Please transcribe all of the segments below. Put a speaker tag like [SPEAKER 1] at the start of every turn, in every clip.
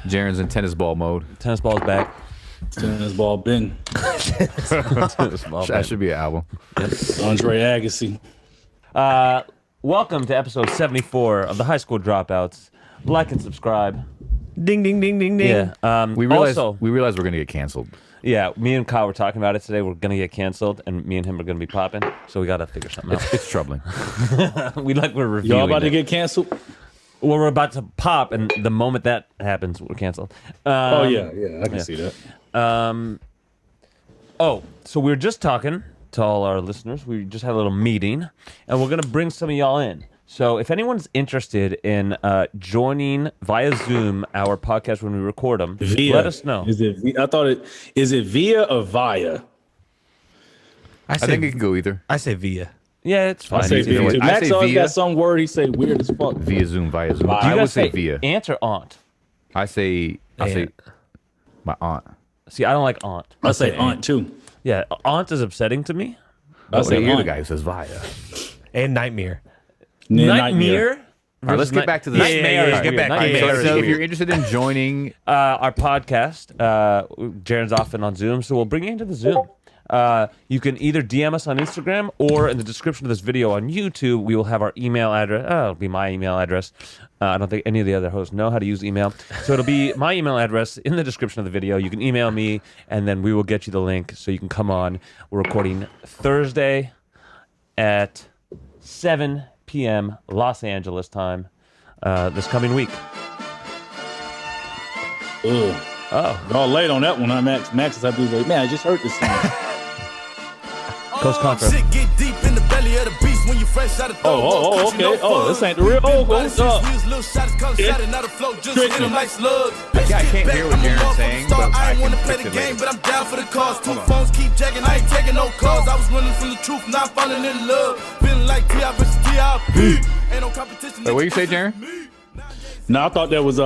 [SPEAKER 1] Jarren's in tennis ball mode.
[SPEAKER 2] Tennis ball's back.
[SPEAKER 3] Tennis ball Ben.
[SPEAKER 1] That should be an album.
[SPEAKER 3] Andre Agassi.
[SPEAKER 2] Welcome to episode 74 of the High School Dropouts. Like and subscribe.
[SPEAKER 4] Ding, ding, ding, ding, ding.
[SPEAKER 2] Yeah.
[SPEAKER 1] We realized we're gonna get canceled.
[SPEAKER 2] Yeah, me and Kyle were talking about it today. We're going to get canceled, and me and him are going to be popping. So we got to figure something out.
[SPEAKER 1] It's troubling.
[SPEAKER 2] We're reviewing
[SPEAKER 3] Y'all about to
[SPEAKER 2] it.
[SPEAKER 3] get canceled?
[SPEAKER 2] Well, we're about to pop, and the moment that happens, we're canceled.
[SPEAKER 3] Oh, yeah, I can see that.
[SPEAKER 2] So we were just talking to all our listeners. We just had a little meeting, and we're going to bring some of y'all in. So if anyone's interested in joining via Zoom our podcast when we record them, let us know.
[SPEAKER 3] Is it via or via?
[SPEAKER 1] I think it can go either.
[SPEAKER 4] I say via.
[SPEAKER 2] Yeah, it's fine.
[SPEAKER 3] I say via.
[SPEAKER 1] I
[SPEAKER 3] Max
[SPEAKER 1] say
[SPEAKER 3] always
[SPEAKER 1] via.
[SPEAKER 3] got some word he say weird as fuck.
[SPEAKER 1] Via Zoom.
[SPEAKER 2] Do
[SPEAKER 1] I
[SPEAKER 2] you
[SPEAKER 1] would
[SPEAKER 2] guys
[SPEAKER 1] say via.
[SPEAKER 2] aunt or aunt?
[SPEAKER 1] I say my aunt.
[SPEAKER 2] See, I don't like aunt.
[SPEAKER 3] I say aunt too.
[SPEAKER 2] Yeah, aunt is upsetting to me.
[SPEAKER 3] I say
[SPEAKER 1] You're the
[SPEAKER 3] aunt.
[SPEAKER 1] guy who says via.
[SPEAKER 4] And nightmare.
[SPEAKER 2] Nightmare.
[SPEAKER 1] All right, let's get back to the
[SPEAKER 2] Nightmare.
[SPEAKER 4] Yeah, get back.
[SPEAKER 2] Nightmare is
[SPEAKER 1] So if
[SPEAKER 2] weird.
[SPEAKER 1] you're interested in joining,
[SPEAKER 2] Our podcast, Jarren's often on Zoom, so we'll bring you into the Zoom. You can either DM us on Instagram or in the description of this video on YouTube, we will have our email address. It'll be my email address. I don't think any of the other hosts know how to use email. So it'll be my email address in the description of the video. You can email me, and then we will get you the link so you can come on. We're recording Thursday at 7 p.m. Los Angeles time this coming week.
[SPEAKER 3] Ugh.
[SPEAKER 2] Oh.
[SPEAKER 3] Y'all late on that one, huh, Max? Max is happy. Like, man, I just heard this song.
[SPEAKER 2] Coast Contra.
[SPEAKER 5] Shit get deep in the belly of the beast when you fresh out of
[SPEAKER 3] Oh, okay. Oh, this ain't the real. Oh, what's up?
[SPEAKER 1] I can't hear what Jarren's saying, but I
[SPEAKER 5] ain't
[SPEAKER 1] can
[SPEAKER 5] wanna play
[SPEAKER 1] fix
[SPEAKER 5] the
[SPEAKER 1] it
[SPEAKER 5] game,
[SPEAKER 1] later.
[SPEAKER 5] but I'm down for the cause. Two phones keep jacking, I ain't taking no calls. I was running from the truth, now I'm falling in love. Feeling like T.I. versus T.I.P. Ain't no competition.
[SPEAKER 1] Wait, what you say, Jarren?
[SPEAKER 3] No, I thought that was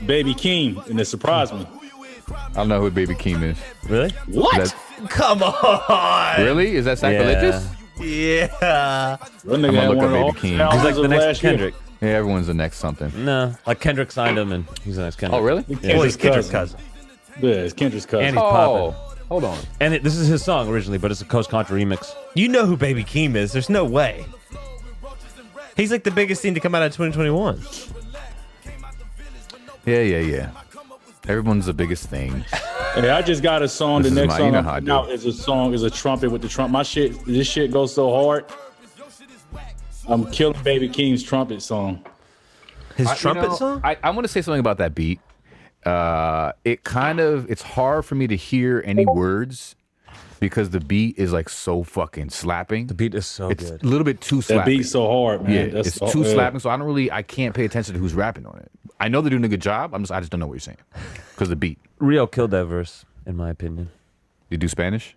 [SPEAKER 3] Baby Keem, and it surprised me.
[SPEAKER 1] I don't know who Baby Keem is.
[SPEAKER 2] Really?
[SPEAKER 3] What?
[SPEAKER 1] Is
[SPEAKER 4] Come on.
[SPEAKER 1] Really? Is that sacrilegious?
[SPEAKER 4] Yeah.
[SPEAKER 3] That nigga
[SPEAKER 1] gonna
[SPEAKER 3] had
[SPEAKER 1] look
[SPEAKER 3] one
[SPEAKER 1] up
[SPEAKER 3] of
[SPEAKER 1] Baby
[SPEAKER 3] the
[SPEAKER 1] Keem.
[SPEAKER 3] albums
[SPEAKER 2] He's like the
[SPEAKER 3] of
[SPEAKER 2] next
[SPEAKER 3] last year.
[SPEAKER 2] Kendrick.
[SPEAKER 1] Yeah, everyone's the next something.
[SPEAKER 2] No, like Kendrick signed him, and he's the next Kendrick.
[SPEAKER 1] Oh, really?
[SPEAKER 4] Well, he's Kendrick's cousin.
[SPEAKER 3] Yeah, it's Kendrick's cousin.
[SPEAKER 2] And he's
[SPEAKER 1] Oh,
[SPEAKER 2] popping.
[SPEAKER 1] hold on.
[SPEAKER 2] And this is his song originally, but it's a Coast Contra remix.
[SPEAKER 4] You know who Baby Keem is. There's no way. He's like the biggest thing to come out of 2021.
[SPEAKER 1] Yeah. Everyone's the biggest thing.
[SPEAKER 3] Hey, I just got a song.
[SPEAKER 1] This
[SPEAKER 3] The
[SPEAKER 1] is
[SPEAKER 3] next
[SPEAKER 1] my- you
[SPEAKER 3] song
[SPEAKER 1] know
[SPEAKER 3] I'm
[SPEAKER 1] how I
[SPEAKER 3] putting
[SPEAKER 1] do.
[SPEAKER 3] out is a trumpet with the trumpet. This shit goes so hard. I'm killing Baby Keem's trumpet song.
[SPEAKER 4] His
[SPEAKER 1] You
[SPEAKER 4] trumpet
[SPEAKER 1] know,
[SPEAKER 4] song?
[SPEAKER 1] I want to say something about that beat. It's hard for me to hear any words because the beat is like so fucking slapping.
[SPEAKER 2] The beat is so
[SPEAKER 1] It's
[SPEAKER 2] good.
[SPEAKER 1] a little bit too
[SPEAKER 3] That
[SPEAKER 1] slapping.
[SPEAKER 3] beat's so hard, man.
[SPEAKER 1] Yeah, it's too slapping, so I can't pay attention to who's rapping on it. I know they're doing a good job. I just don't know what you're saying because the beat.
[SPEAKER 2] Rio killed that verse, in my opinion.
[SPEAKER 1] You do Spanish?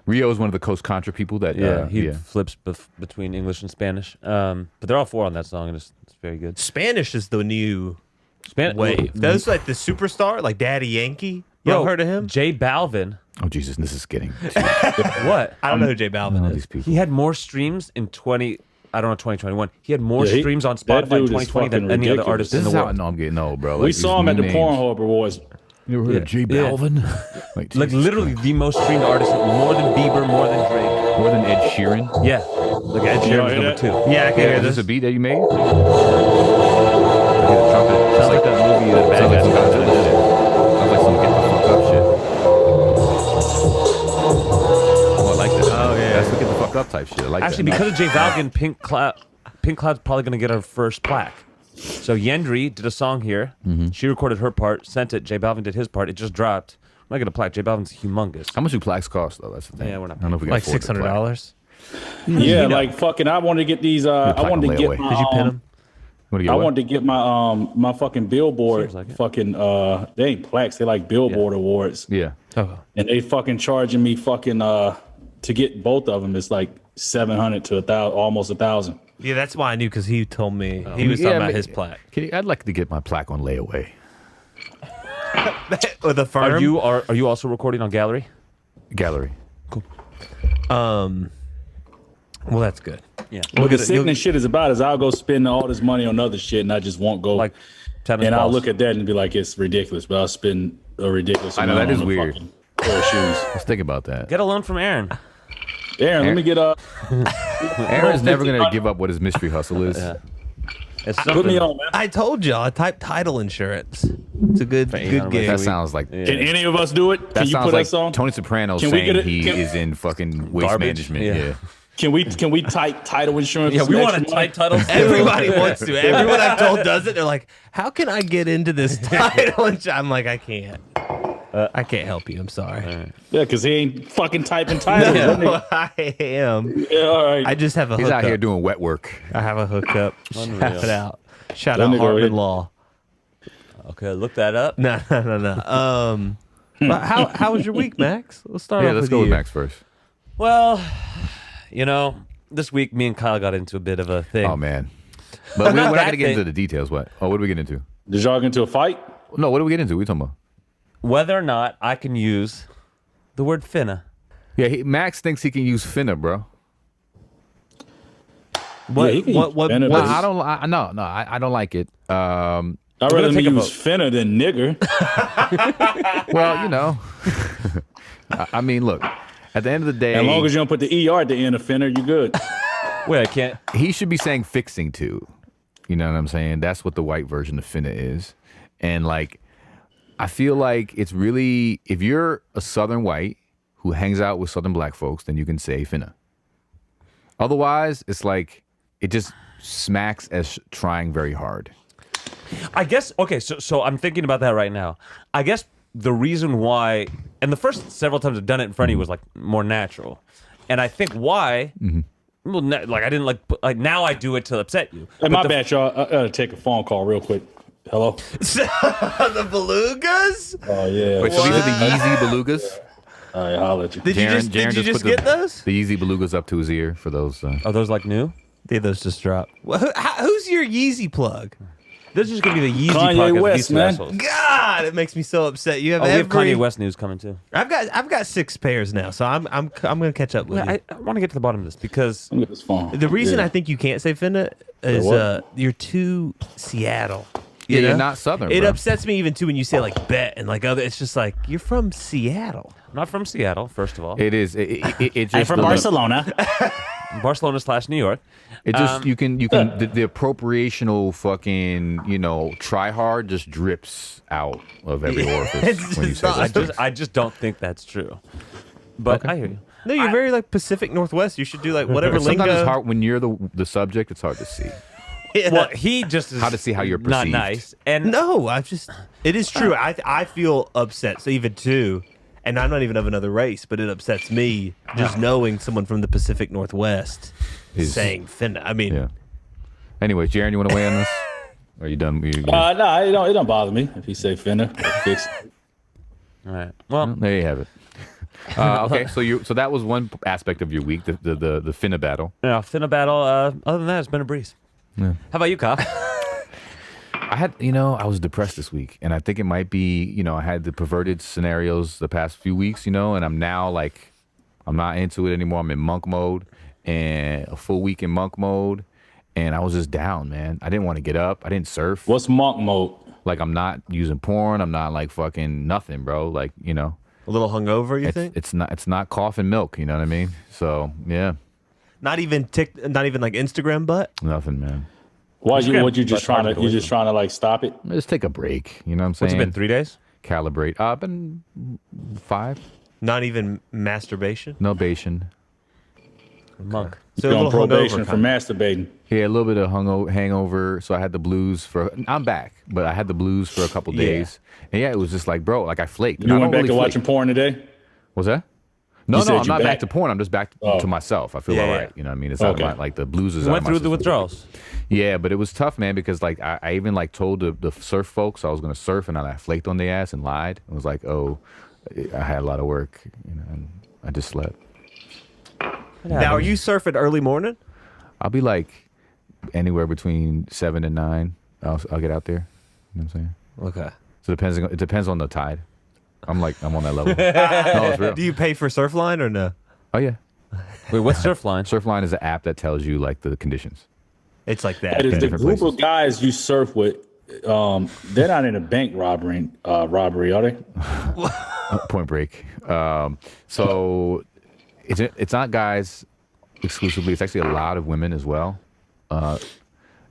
[SPEAKER 1] Rio is one of the Coast Contra people that.
[SPEAKER 2] He flips between English and Spanish. But they're all four on that song, and it's very good.
[SPEAKER 4] Spanish is the new
[SPEAKER 2] Wave.
[SPEAKER 4] wave. Those like the superstar, like Daddy Yankee. Y'all heard of him?
[SPEAKER 2] J Balvin.
[SPEAKER 1] Oh Jesus, this is getting.
[SPEAKER 2] What?
[SPEAKER 4] I don't know who J Balvin is.
[SPEAKER 1] These people.
[SPEAKER 2] He had more streams in 2021. He had more
[SPEAKER 3] Yeah,
[SPEAKER 2] streams on
[SPEAKER 3] that
[SPEAKER 2] Spotify in
[SPEAKER 3] dude is
[SPEAKER 2] 2020 than
[SPEAKER 3] fucking
[SPEAKER 2] any other
[SPEAKER 3] ridiculous.
[SPEAKER 2] artist
[SPEAKER 1] This
[SPEAKER 2] in
[SPEAKER 1] is
[SPEAKER 2] the
[SPEAKER 1] how I
[SPEAKER 2] world.
[SPEAKER 1] know I'm getting old, bro.
[SPEAKER 3] We saw him at the Pornhub Awards.
[SPEAKER 1] You ever heard of J
[SPEAKER 2] Yeah.
[SPEAKER 1] Balvin?
[SPEAKER 2] Like literally the most streamed artist, more than Bieber, more than Drake.
[SPEAKER 1] More than Ed Sheeran.
[SPEAKER 2] Yeah, like Ed
[SPEAKER 3] You
[SPEAKER 2] Sheeran was
[SPEAKER 3] hear
[SPEAKER 2] number
[SPEAKER 3] that?
[SPEAKER 2] 2.
[SPEAKER 4] Yeah, I can hear
[SPEAKER 1] Is
[SPEAKER 4] this.
[SPEAKER 1] this a beat that you made? I hear the trumpet. Sounds like that movie. Sounds like some Godzilla shit. Sounds like some get the fuck up shit. Oh, I like that. Oh yeah, that's the get the fuck up type shit. I like
[SPEAKER 2] Actually,
[SPEAKER 1] that.
[SPEAKER 2] because of J Balvin, Pink Cloud's probably going to get her first plaque. So Yendri did a song here. She recorded her part, sent it. J Balvin did his part. It just dropped. I'm not going to plaque. J Balvin's humongous.
[SPEAKER 1] How much do plaques cost though? That's the thing.
[SPEAKER 2] Yeah, we're not
[SPEAKER 1] I don't know if we can
[SPEAKER 4] Like
[SPEAKER 1] afford the plaque.
[SPEAKER 4] $600.
[SPEAKER 3] Yeah, like fucking. I wanted to get these. I
[SPEAKER 1] plaque
[SPEAKER 3] wanted
[SPEAKER 1] on
[SPEAKER 3] to get.
[SPEAKER 1] layaway.
[SPEAKER 3] My,
[SPEAKER 4] Did you pin him?
[SPEAKER 1] What do you
[SPEAKER 3] I
[SPEAKER 1] what?
[SPEAKER 3] wanted to get my fucking Billboard
[SPEAKER 2] Seems like it.
[SPEAKER 3] fucking they ain't plaques, they like Billboard awards.
[SPEAKER 1] Yeah.
[SPEAKER 4] Oh.
[SPEAKER 3] And they fucking charging me fucking to get both of them. It's like 700 to 1,000, almost 1,000.
[SPEAKER 4] Yeah, that's why I knew because he told me he was talking about his plaque.
[SPEAKER 1] I'd like to get my plaque on layaway.
[SPEAKER 4] With a firm.
[SPEAKER 2] Are you also recording on Gallery?
[SPEAKER 1] Gallery.
[SPEAKER 4] Well, that's good.
[SPEAKER 2] Yeah.
[SPEAKER 3] What the sickening shit is about is I'll go spend all this money on other shit and I just won't go.
[SPEAKER 2] Like Tennis
[SPEAKER 3] and I'll
[SPEAKER 2] balls.
[SPEAKER 3] look at that and be like, it's ridiculous, but I'll spend a ridiculous
[SPEAKER 1] I know,
[SPEAKER 3] amount
[SPEAKER 1] that is
[SPEAKER 3] on a
[SPEAKER 1] weird.
[SPEAKER 3] fucking pair of shoes.
[SPEAKER 1] Let's think about that.
[SPEAKER 2] Get a loan from Aaron.
[SPEAKER 3] Aaron, let me get a.
[SPEAKER 1] Aaron's never gonna give up what his mystery hustle is.
[SPEAKER 2] Yeah. It's
[SPEAKER 3] Put
[SPEAKER 2] something.
[SPEAKER 3] me on, man.
[SPEAKER 4] I told y'all. I typed title insurance. It's a good
[SPEAKER 2] $800
[SPEAKER 4] gig.
[SPEAKER 1] That sounds like
[SPEAKER 3] Can any of us do it?
[SPEAKER 1] that
[SPEAKER 3] Can you
[SPEAKER 1] sounds
[SPEAKER 3] put
[SPEAKER 1] like
[SPEAKER 3] us on?
[SPEAKER 1] Tony Soprano
[SPEAKER 3] Can we
[SPEAKER 1] saying
[SPEAKER 3] get it-
[SPEAKER 1] he
[SPEAKER 3] can-
[SPEAKER 1] is in fucking waste
[SPEAKER 2] Garbage?
[SPEAKER 1] management.
[SPEAKER 2] Yeah.
[SPEAKER 1] Yeah.
[SPEAKER 3] Can we type title insurance?
[SPEAKER 2] Yeah,
[SPEAKER 3] for
[SPEAKER 2] we
[SPEAKER 3] some
[SPEAKER 2] want
[SPEAKER 3] extra
[SPEAKER 2] a
[SPEAKER 3] money?
[SPEAKER 2] tight title.
[SPEAKER 4] Everybody wants to. Everyone I've told does it. They're like, "How can I get into this title?" And I'm like, "I can't. I can't help you. I'm sorry."
[SPEAKER 3] Yeah, because he ain't fucking typing titles. That nigga-
[SPEAKER 4] No, I am.
[SPEAKER 3] Yeah, all right.
[SPEAKER 4] I just have a
[SPEAKER 1] He's
[SPEAKER 4] hookup.
[SPEAKER 1] out here doing wet work.
[SPEAKER 4] I have a hookup. Shout it out. Shout
[SPEAKER 3] That
[SPEAKER 4] out
[SPEAKER 3] nigga
[SPEAKER 4] Hartman
[SPEAKER 3] already-
[SPEAKER 4] Law.
[SPEAKER 2] Okay, look that up.
[SPEAKER 4] No. But how was your week, Max? Let's start
[SPEAKER 1] Yeah,
[SPEAKER 4] off
[SPEAKER 1] let's
[SPEAKER 4] with
[SPEAKER 1] go
[SPEAKER 4] you.
[SPEAKER 1] with Max first.
[SPEAKER 2] Well, this week me and Kyle got into a bit of a thing.
[SPEAKER 1] Oh man, but we're
[SPEAKER 2] Not
[SPEAKER 1] not
[SPEAKER 2] that
[SPEAKER 1] gonna get
[SPEAKER 2] thing.
[SPEAKER 1] into the details. What? Oh, what do we get into?
[SPEAKER 3] Did y'all get into a fight?
[SPEAKER 1] No, what do we get into? What are we talking about?
[SPEAKER 2] Whether or not I can use the word finna.
[SPEAKER 1] Yeah, Max thinks he can use finna, bro.
[SPEAKER 4] What?
[SPEAKER 3] Yeah, he can
[SPEAKER 4] what?
[SPEAKER 3] use Benna,
[SPEAKER 1] Well,
[SPEAKER 3] but
[SPEAKER 1] I don't. I don't like it.
[SPEAKER 3] I'd
[SPEAKER 2] gonna
[SPEAKER 3] rather me
[SPEAKER 2] take a
[SPEAKER 3] use finna than nigger.
[SPEAKER 1] Well, I mean, look. At the end of the day,
[SPEAKER 3] As long as you don't put the ER at the end of finna, you good.
[SPEAKER 2] Wait, I can't.
[SPEAKER 1] he should be saying fixing to. You know what I'm saying? That's what the white version of finna is. And like, I feel like it's really, if you're a Southern white who hangs out with Southern black folks, then you can say finna. Otherwise, it's like, it just smacks as trying very hard.
[SPEAKER 2] I guess, okay, so I'm thinking about that right now. I guess the reason why, and the first several times I've done it in front of you was like more natural. And I think why, well, like I didn't like now I do it to upset you.
[SPEAKER 3] Hey,
[SPEAKER 2] But
[SPEAKER 3] my
[SPEAKER 2] the-
[SPEAKER 3] bad, y'all. I gotta take a phone call real quick. Hello?
[SPEAKER 4] The belugas?
[SPEAKER 3] Oh, yeah.
[SPEAKER 1] Wait, so these are the Yeezy Belugas?
[SPEAKER 3] All right, I'll let you.
[SPEAKER 4] Did you just
[SPEAKER 1] put
[SPEAKER 4] get those?
[SPEAKER 1] The Yeezy Belugas up to his ear for those.
[SPEAKER 2] Are those like new?
[SPEAKER 4] Did those just drop? Who's your Yeezy plug?
[SPEAKER 2] This is going to be the Yeezy
[SPEAKER 3] Kanye
[SPEAKER 2] podcast.
[SPEAKER 3] West,
[SPEAKER 2] These two
[SPEAKER 3] man.
[SPEAKER 2] assholes.
[SPEAKER 4] God, it makes me so upset. You have
[SPEAKER 2] Oh, we have
[SPEAKER 4] every.
[SPEAKER 2] Kanye West news coming too.
[SPEAKER 4] I've got 6 pairs now, so I'm gonna catch up with you.
[SPEAKER 2] I want to get to the bottom of this because
[SPEAKER 3] Let me get this phone.
[SPEAKER 4] The reason
[SPEAKER 3] Yeah.
[SPEAKER 4] I think you can't say finna is
[SPEAKER 3] what?
[SPEAKER 4] you're too Seattle.
[SPEAKER 1] Yeah,
[SPEAKER 4] You
[SPEAKER 1] you're
[SPEAKER 4] know?
[SPEAKER 1] not Southern,
[SPEAKER 4] It
[SPEAKER 1] bro.
[SPEAKER 4] upsets me even too when you say like bet and like other. It's just like you're from Seattle.
[SPEAKER 2] I'm not from Seattle, first of all.
[SPEAKER 1] It is. It just
[SPEAKER 3] I'm from Barcelona.
[SPEAKER 2] Barcelona/New York.
[SPEAKER 1] It just you can the appropriational fucking try hard just drips out of every orifice when you say that.
[SPEAKER 2] I just don't think that's true. But I hear you.
[SPEAKER 4] No, you're very like Pacific Northwest. You should do like whatever lingo.
[SPEAKER 1] Sometimes it's hard when you're the subject. It's hard to see.
[SPEAKER 4] Yeah.
[SPEAKER 2] Well, he just is
[SPEAKER 1] How to see how you're
[SPEAKER 2] not
[SPEAKER 1] perceived.
[SPEAKER 2] nice. And
[SPEAKER 4] No, it is true. I feel upset. So even too, and I'm not even of another race, but it upsets me just knowing someone from the Pacific Northwest
[SPEAKER 1] Is-
[SPEAKER 4] saying finna. I mean,
[SPEAKER 1] Yeah. Anyways, Jarren, you want to weigh on this? Or are you done?
[SPEAKER 3] No, it don't bother me if he say finna. Fix it.
[SPEAKER 2] all right. Well,
[SPEAKER 1] There you have it. Okay, so that was one aspect of your week, the finna battle.
[SPEAKER 2] yeah, finna battle. Other than that, it's been a breeze.
[SPEAKER 1] Yeah.
[SPEAKER 2] How about you, Kyle?
[SPEAKER 1] I had, I was depressed this week, and I think it might be, I had the perverted scenarios the past few weeks, and I'm now like, I'm not into it anymore. I'm in monk mode, and a full week in monk mode, and I was just down, man. I didn't want to get up. I didn't surf.
[SPEAKER 3] What's monk mode?
[SPEAKER 1] Like, I'm not using porn. I'm not like fucking nothing, bro. Like,
[SPEAKER 4] a little hungover. You think?
[SPEAKER 1] it's not coffee milk. You know what I mean? So yeah,
[SPEAKER 4] Not even like Instagram butt.
[SPEAKER 1] nothing, man.
[SPEAKER 3] Why you?
[SPEAKER 2] Instagram,
[SPEAKER 3] What you just
[SPEAKER 2] but hard
[SPEAKER 3] trying
[SPEAKER 2] to
[SPEAKER 3] to? You
[SPEAKER 2] get away
[SPEAKER 3] just trying to like stop it?
[SPEAKER 1] Just take a break. You know what I'm
[SPEAKER 2] What's
[SPEAKER 1] saying?
[SPEAKER 2] it been? 3 days?
[SPEAKER 1] Calibrate. I've been 5.
[SPEAKER 4] Not even masturbation.
[SPEAKER 1] Nobation.
[SPEAKER 2] Monk.
[SPEAKER 4] So a
[SPEAKER 3] You're on
[SPEAKER 4] little
[SPEAKER 3] probation
[SPEAKER 4] hungover.
[SPEAKER 3] for masturbating.
[SPEAKER 1] Yeah, a little bit of hangover. So I had the blues I'm back, but I had the blues for a couple
[SPEAKER 4] Yeah.
[SPEAKER 1] days. And yeah, it was just like, bro, like I flaked.
[SPEAKER 3] You
[SPEAKER 1] I
[SPEAKER 3] went
[SPEAKER 1] don't
[SPEAKER 3] back
[SPEAKER 1] really
[SPEAKER 3] to
[SPEAKER 1] flake.
[SPEAKER 3] watching porn today?
[SPEAKER 1] What's that? No,
[SPEAKER 3] You said
[SPEAKER 1] I'm
[SPEAKER 3] you
[SPEAKER 1] not back
[SPEAKER 3] back?
[SPEAKER 1] to porn. I'm just back to myself. I feel
[SPEAKER 4] Yeah,
[SPEAKER 1] all
[SPEAKER 4] yeah.
[SPEAKER 1] right. You know what I mean? It's out of
[SPEAKER 3] Okay.
[SPEAKER 1] like the blues is
[SPEAKER 2] You
[SPEAKER 1] out
[SPEAKER 2] went
[SPEAKER 1] of my
[SPEAKER 2] through the
[SPEAKER 1] system.
[SPEAKER 2] withdrawals.
[SPEAKER 1] Yeah, but it was tough, man, because like I even like told the surf folks I was gonna surf, and I flaked on their ass and lied. It was like, oh, I had a lot of work, and I just slept.
[SPEAKER 4] Now, are you surfing early morning?
[SPEAKER 1] I'll be like anywhere between 7 and 9. I'll get out there. You know what I'm saying?
[SPEAKER 4] Okay.
[SPEAKER 1] So it depends on the tide. I'm on that level. No, it's real.
[SPEAKER 4] Do you pay for Surfline or no?
[SPEAKER 1] Oh yeah,
[SPEAKER 2] Wait, what's Surfline?
[SPEAKER 1] Surfline is an app that tells you like the conditions.
[SPEAKER 4] It's like that.
[SPEAKER 3] That is the
[SPEAKER 1] different
[SPEAKER 3] group
[SPEAKER 1] places.
[SPEAKER 3] of guys you surf with. they're not in a bank robbery, are they?
[SPEAKER 1] Point Break. So it's not guys exclusively. It's actually a lot of women as well,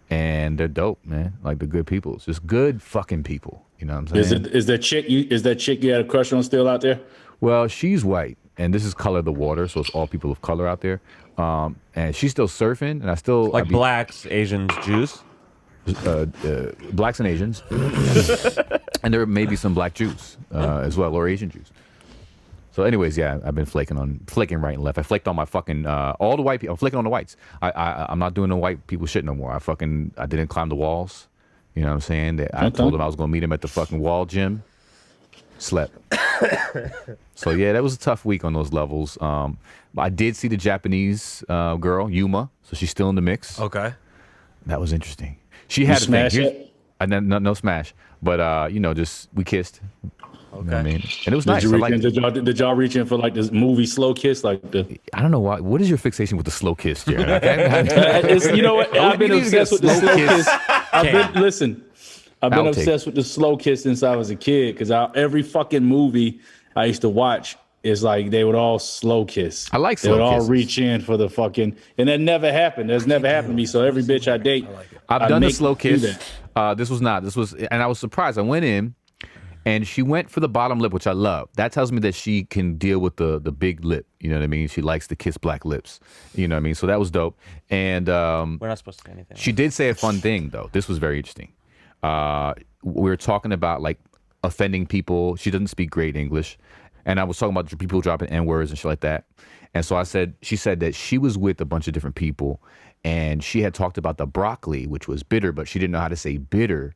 [SPEAKER 1] and they're dope, man. Like the good people. It's just good fucking people. You know what I'm saying?
[SPEAKER 3] Is that chick you had a crush on still out there?
[SPEAKER 1] Well, she's white, and this is Color of the Water, so it's all people of color out there. And she's still surfing, and
[SPEAKER 2] Like blacks, Asians, Jews.
[SPEAKER 1] Blacks and Asians, and there may be some black Jews as well, or Asian Jews. So, anyways, yeah, I've been flaking right and left. I flaked on my fucking all the white people. I'm flaking on the whites. I'm not doing the white people shit no more. I didn't climb the walls. You know what I'm saying? I told them I was gonna meet him at the fucking wall gym. Slept. So yeah, that was a tough week on those levels. I did see the Japanese girl Yuma, so she's still in the mix.
[SPEAKER 4] Okay.
[SPEAKER 1] That was interesting. She had a
[SPEAKER 3] smash
[SPEAKER 1] thing.
[SPEAKER 3] it?
[SPEAKER 1] No smash, but just we kissed. Okay. You know what I mean? And it was nice.
[SPEAKER 3] Did y'all reach in for like this movie slow kiss? Like
[SPEAKER 1] I don't know why. What is your fixation with the slow kiss, Jarren?
[SPEAKER 3] you know what? I've been obsessed with the slow kiss. I've been obsessed with the slow kiss since I was a kid. Because every fucking movie I used to watch is like they would all slow kiss.
[SPEAKER 1] I like
[SPEAKER 3] slow
[SPEAKER 1] slow kisses.
[SPEAKER 3] They would all reach in for the fucking, and that never happened. That's never happened to me. So every bitch I date,
[SPEAKER 1] I've done a slow kiss. This was, and I was surprised. I went in, and she went for the bottom lip, which I love. That tells me that she can deal with the big lip. You know what I mean? She likes to kiss black lips. You know what I mean? So that was dope. And
[SPEAKER 2] we're not supposed to say anything.
[SPEAKER 1] She did say a fun thing though. This was very interesting. We were talking about like offending people. She doesn't speak great English, and I was talking about people dropping N-words and shit like that. And so she said that she was with a bunch of different people, and she had talked about the broccoli, which was bitter, but she didn't know how to say bitter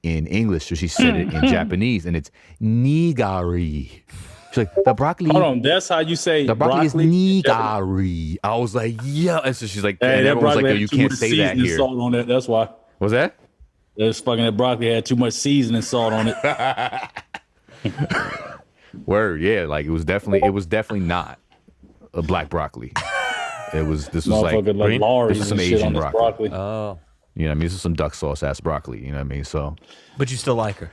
[SPEAKER 1] in English, so she said it in Japanese, and it's nigari. She's like, the broccoli.
[SPEAKER 3] Hold on, that's how you say
[SPEAKER 1] the broccoli is nigari. I was like, yeah. And so she's like,
[SPEAKER 3] hey,
[SPEAKER 1] and everyone was like, yo,
[SPEAKER 3] had
[SPEAKER 1] you
[SPEAKER 3] too
[SPEAKER 1] can't
[SPEAKER 3] much
[SPEAKER 1] say that
[SPEAKER 3] seasoning
[SPEAKER 1] here.
[SPEAKER 3] Salt on it. That's why.
[SPEAKER 1] Was that?
[SPEAKER 3] That broccoli had too much seasoning salt on it.
[SPEAKER 1] Word, yeah. Like it was definitely not a black broccoli. This was like
[SPEAKER 3] Lars
[SPEAKER 1] this is some
[SPEAKER 3] and shit
[SPEAKER 1] Asian
[SPEAKER 3] on this
[SPEAKER 1] broccoli.
[SPEAKER 2] Oh.
[SPEAKER 1] You know what I mean? This is some duck sauce ass broccoli. You know what I mean? So.
[SPEAKER 4] But you still like her.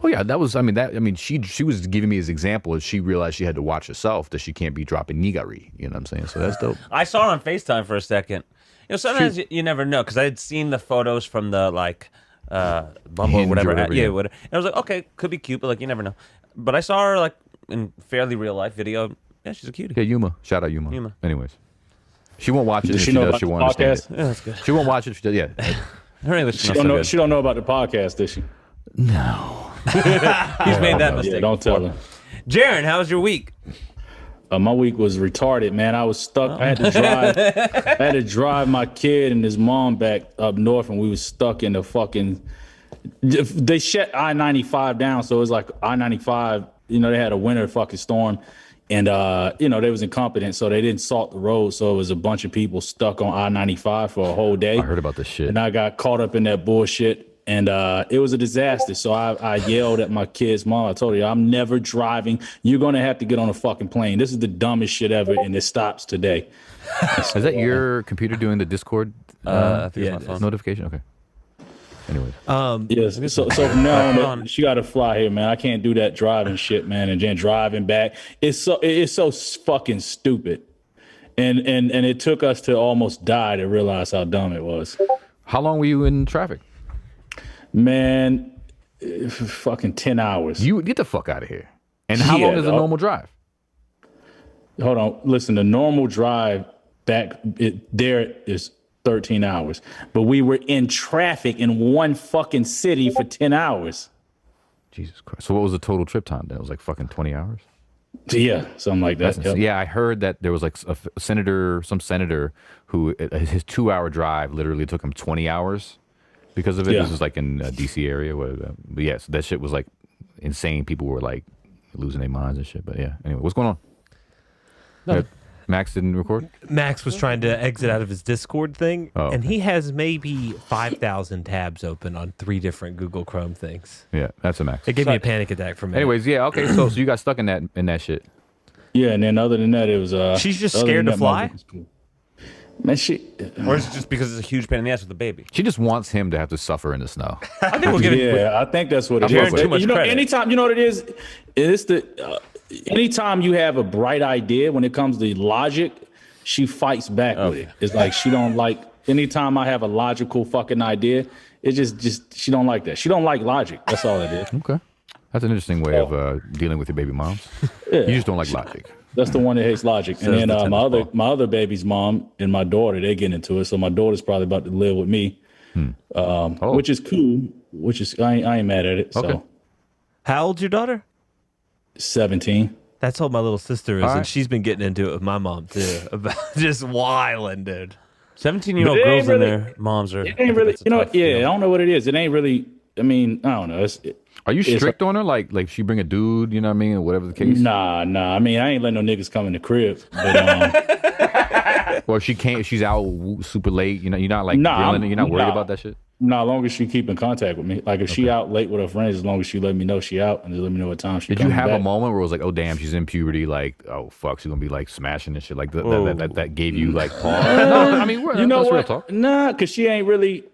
[SPEAKER 1] Oh yeah, she was giving me as example as she realized she had to watch herself that she can't be dropping nigari. You know what I'm saying? So that's dope.
[SPEAKER 2] I saw her on FaceTime for a second. You know, sometimes you never know, because I had seen the photos from the Bumble
[SPEAKER 1] Hinge
[SPEAKER 2] or whatever.
[SPEAKER 1] yeah.
[SPEAKER 2] Whatever. And I was like, okay, could be cute, but like you never know. But I saw her like in fairly real life video. Yeah, she's a cutie.
[SPEAKER 1] Yeah, Yuma. Shout out Yuma.
[SPEAKER 2] Anyways,
[SPEAKER 1] she won't watch it.
[SPEAKER 3] Does
[SPEAKER 1] if
[SPEAKER 3] she
[SPEAKER 1] she
[SPEAKER 3] know
[SPEAKER 1] does,
[SPEAKER 3] about
[SPEAKER 1] she
[SPEAKER 3] the
[SPEAKER 1] won't understand
[SPEAKER 3] podcast?
[SPEAKER 1] it.
[SPEAKER 2] yeah, that's good.
[SPEAKER 1] She won't watch it if she does. Yeah.
[SPEAKER 2] Her English
[SPEAKER 3] She don't know. She don't know about the podcast, does she?
[SPEAKER 1] No.
[SPEAKER 2] He's made that mistake.
[SPEAKER 3] Yeah, don't tell her.
[SPEAKER 2] Jarren, how was your week?
[SPEAKER 3] My week was retarded, man. I was stuck. I had to drive my kid and his mom back up north, and we was stuck in the fucking. They shut I-95 down, so it was like I-95. You know, they had a winter fucking storm, and they was incompetent, so they didn't salt the road. So it was a bunch of people stuck on I-95 for a whole day.
[SPEAKER 1] I heard about this shit.
[SPEAKER 3] And I got caught up in that bullshit. And it was a disaster. So I yelled at my kid's mom. I told her, I'm never driving. You're going to have to get on a fucking plane. This is the dumbest shit ever, and it stops today.
[SPEAKER 1] Is that your computer doing the Discord
[SPEAKER 2] I think it's my phone.
[SPEAKER 1] notification? Okay. Anyways.
[SPEAKER 3] Yes. So from now on, she got to fly here, man. I can't do that driving shit, man. And then driving back. It's so fucking stupid. And it took us to almost die to realize how dumb it was.
[SPEAKER 1] How long were you in traffic?
[SPEAKER 3] Man, fucking 10 hours.
[SPEAKER 1] You get the fuck out of here. And how long is a normal drive?
[SPEAKER 3] Hold on. Listen, the normal drive back there is 13 hours. But we were in traffic in one fucking city for 10 hours.
[SPEAKER 1] Jesus Christ. So what was the total trip time then? It was like fucking 20 hours?
[SPEAKER 3] Yeah, something like that. Yep.
[SPEAKER 1] Yeah, I heard that there was like some senator who his 2-hour drive literally took him 20 hours. Because of it, This was like in DC area. But yeah, so that shit was like insane. People were like losing their minds and shit. But yeah, anyway, what's going on? No. Max didn't record?
[SPEAKER 4] Max was trying to exit out of his Discord thing, and he has maybe 5,000 tabs open on 3 different Google Chrome things.
[SPEAKER 1] Yeah, that's a Max.
[SPEAKER 4] It gave me a panic attack for me.
[SPEAKER 1] Anyways, yeah, okay, so you got stuck in that shit.
[SPEAKER 3] Yeah, and then other than that, it was.
[SPEAKER 4] She's just scared to fly?
[SPEAKER 3] Cool. Man,
[SPEAKER 2] Or is it just because it's a huge pain in the ass with the baby?
[SPEAKER 1] She just wants him to have to suffer in the snow.
[SPEAKER 2] I think we're getting.
[SPEAKER 3] yeah, I think that's what it
[SPEAKER 2] giving
[SPEAKER 3] is.
[SPEAKER 2] too much credit.
[SPEAKER 3] Anytime, you know what it is? It's anytime you have a bright idea when it comes to logic, she fights back with it. It's like she don't like, anytime I have a logical fucking idea, it's just she don't like that. She don't like logic. That's all it is.
[SPEAKER 1] Okay. That's an interesting way of dealing with your baby moms. You just don't like logic.
[SPEAKER 3] That's the one that hates logic. And then my other baby's mom and my daughter, they get into it. So my daughter's probably about to live with me, which is cool. Which is I ain't mad at it.
[SPEAKER 1] Okay.
[SPEAKER 3] So
[SPEAKER 4] How old's your daughter?
[SPEAKER 3] 17.
[SPEAKER 4] That's how my little sister is,
[SPEAKER 1] All
[SPEAKER 4] and
[SPEAKER 1] right.
[SPEAKER 4] she's been getting into it with my mom too. About just wilding, dude.
[SPEAKER 2] 17-year-old
[SPEAKER 3] But it ain't
[SPEAKER 2] girls and
[SPEAKER 3] really-
[SPEAKER 2] their moms are.
[SPEAKER 3] It ain't really, I don't know what it is. It ain't really. I mean, I don't know.
[SPEAKER 1] Are you strict on her? Like if she bring a dude, you know what I mean, or whatever the case?
[SPEAKER 3] Nah. I mean, I ain't letting no niggas come in the crib. But
[SPEAKER 1] Or if she can't, if she's out super late, you know, you're not like
[SPEAKER 3] Nah,
[SPEAKER 1] grilling her, you're not worried
[SPEAKER 3] nah.
[SPEAKER 1] about that shit?
[SPEAKER 3] nah, as long as she keep in contact with me. Like if she out late with her friends, as long as she let me know she out and just let me know what time she.
[SPEAKER 1] Did you
[SPEAKER 3] coming
[SPEAKER 1] have a
[SPEAKER 3] back.
[SPEAKER 1] moment where it was like, oh damn, she's in puberty, like, oh fuck, she's gonna be like smashing and shit, like that gave you like pause? No, I mean,
[SPEAKER 3] You know
[SPEAKER 1] that's real
[SPEAKER 3] what?
[SPEAKER 1] talk.
[SPEAKER 3] Nah, because she ain't really.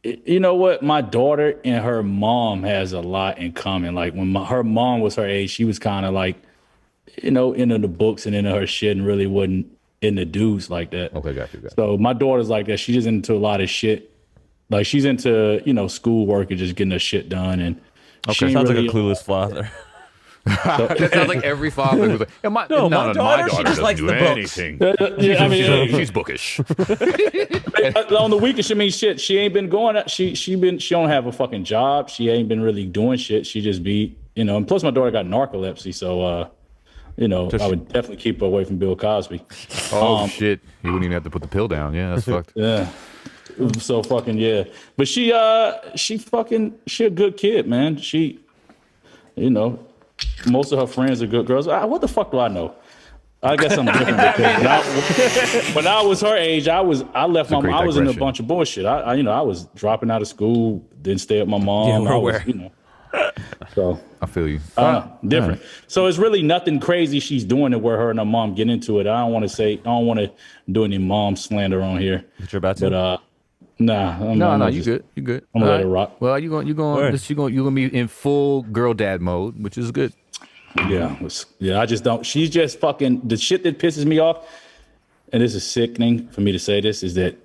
[SPEAKER 3] You know what? My daughter and her mom has a lot in common. Like when her mom was her age, she was kind of like, into the books and into her shit, and really wasn't into dudes like that.
[SPEAKER 1] Okay, got you.
[SPEAKER 3] So my daughter's like that. She's just into a lot of shit. Like she's into schoolwork and just getting her shit done. And she ain't
[SPEAKER 2] Sounds
[SPEAKER 3] really,
[SPEAKER 2] like a clueless father.
[SPEAKER 1] That sounds like every father who's like, yeah, my daughter,
[SPEAKER 2] she just likes the books.
[SPEAKER 1] anything.
[SPEAKER 3] Yeah, I mean,
[SPEAKER 1] She's bookish.
[SPEAKER 3] on the weekend, she ain't been going. She don't have a fucking job. She ain't been really doing shit. She just be, And plus, my daughter got narcolepsy, so I would definitely keep her away from Bill Cosby.
[SPEAKER 1] Oh shit, you wouldn't even have to put the pill down. Yeah, that's fucked.
[SPEAKER 3] Yeah. So fucking yeah. But she a good kid, man. She, most of her friends are good girls. What the fuck do I know? I guess I'm different because when I was her age, I was in a
[SPEAKER 1] digression.
[SPEAKER 3] bunch of bullshit. I was dropping out of school, didn't stay with my mom.
[SPEAKER 2] Yeah, we're
[SPEAKER 3] I was,
[SPEAKER 2] aware.
[SPEAKER 3] So
[SPEAKER 1] I feel you.
[SPEAKER 3] different. So it's really nothing crazy she's doing to where her and her mom get into it. I don't want to do any mom slander on here.
[SPEAKER 2] But you're about to.
[SPEAKER 3] But nah.
[SPEAKER 1] No, you good. You good.
[SPEAKER 3] I'm gonna let
[SPEAKER 1] All
[SPEAKER 3] it rock.
[SPEAKER 1] Well, you're gonna be in full girl dad mode, which is good.
[SPEAKER 3] Yeah. I just don't. She's just fucking the shit that pisses me off. And this is sickening for me to say this is that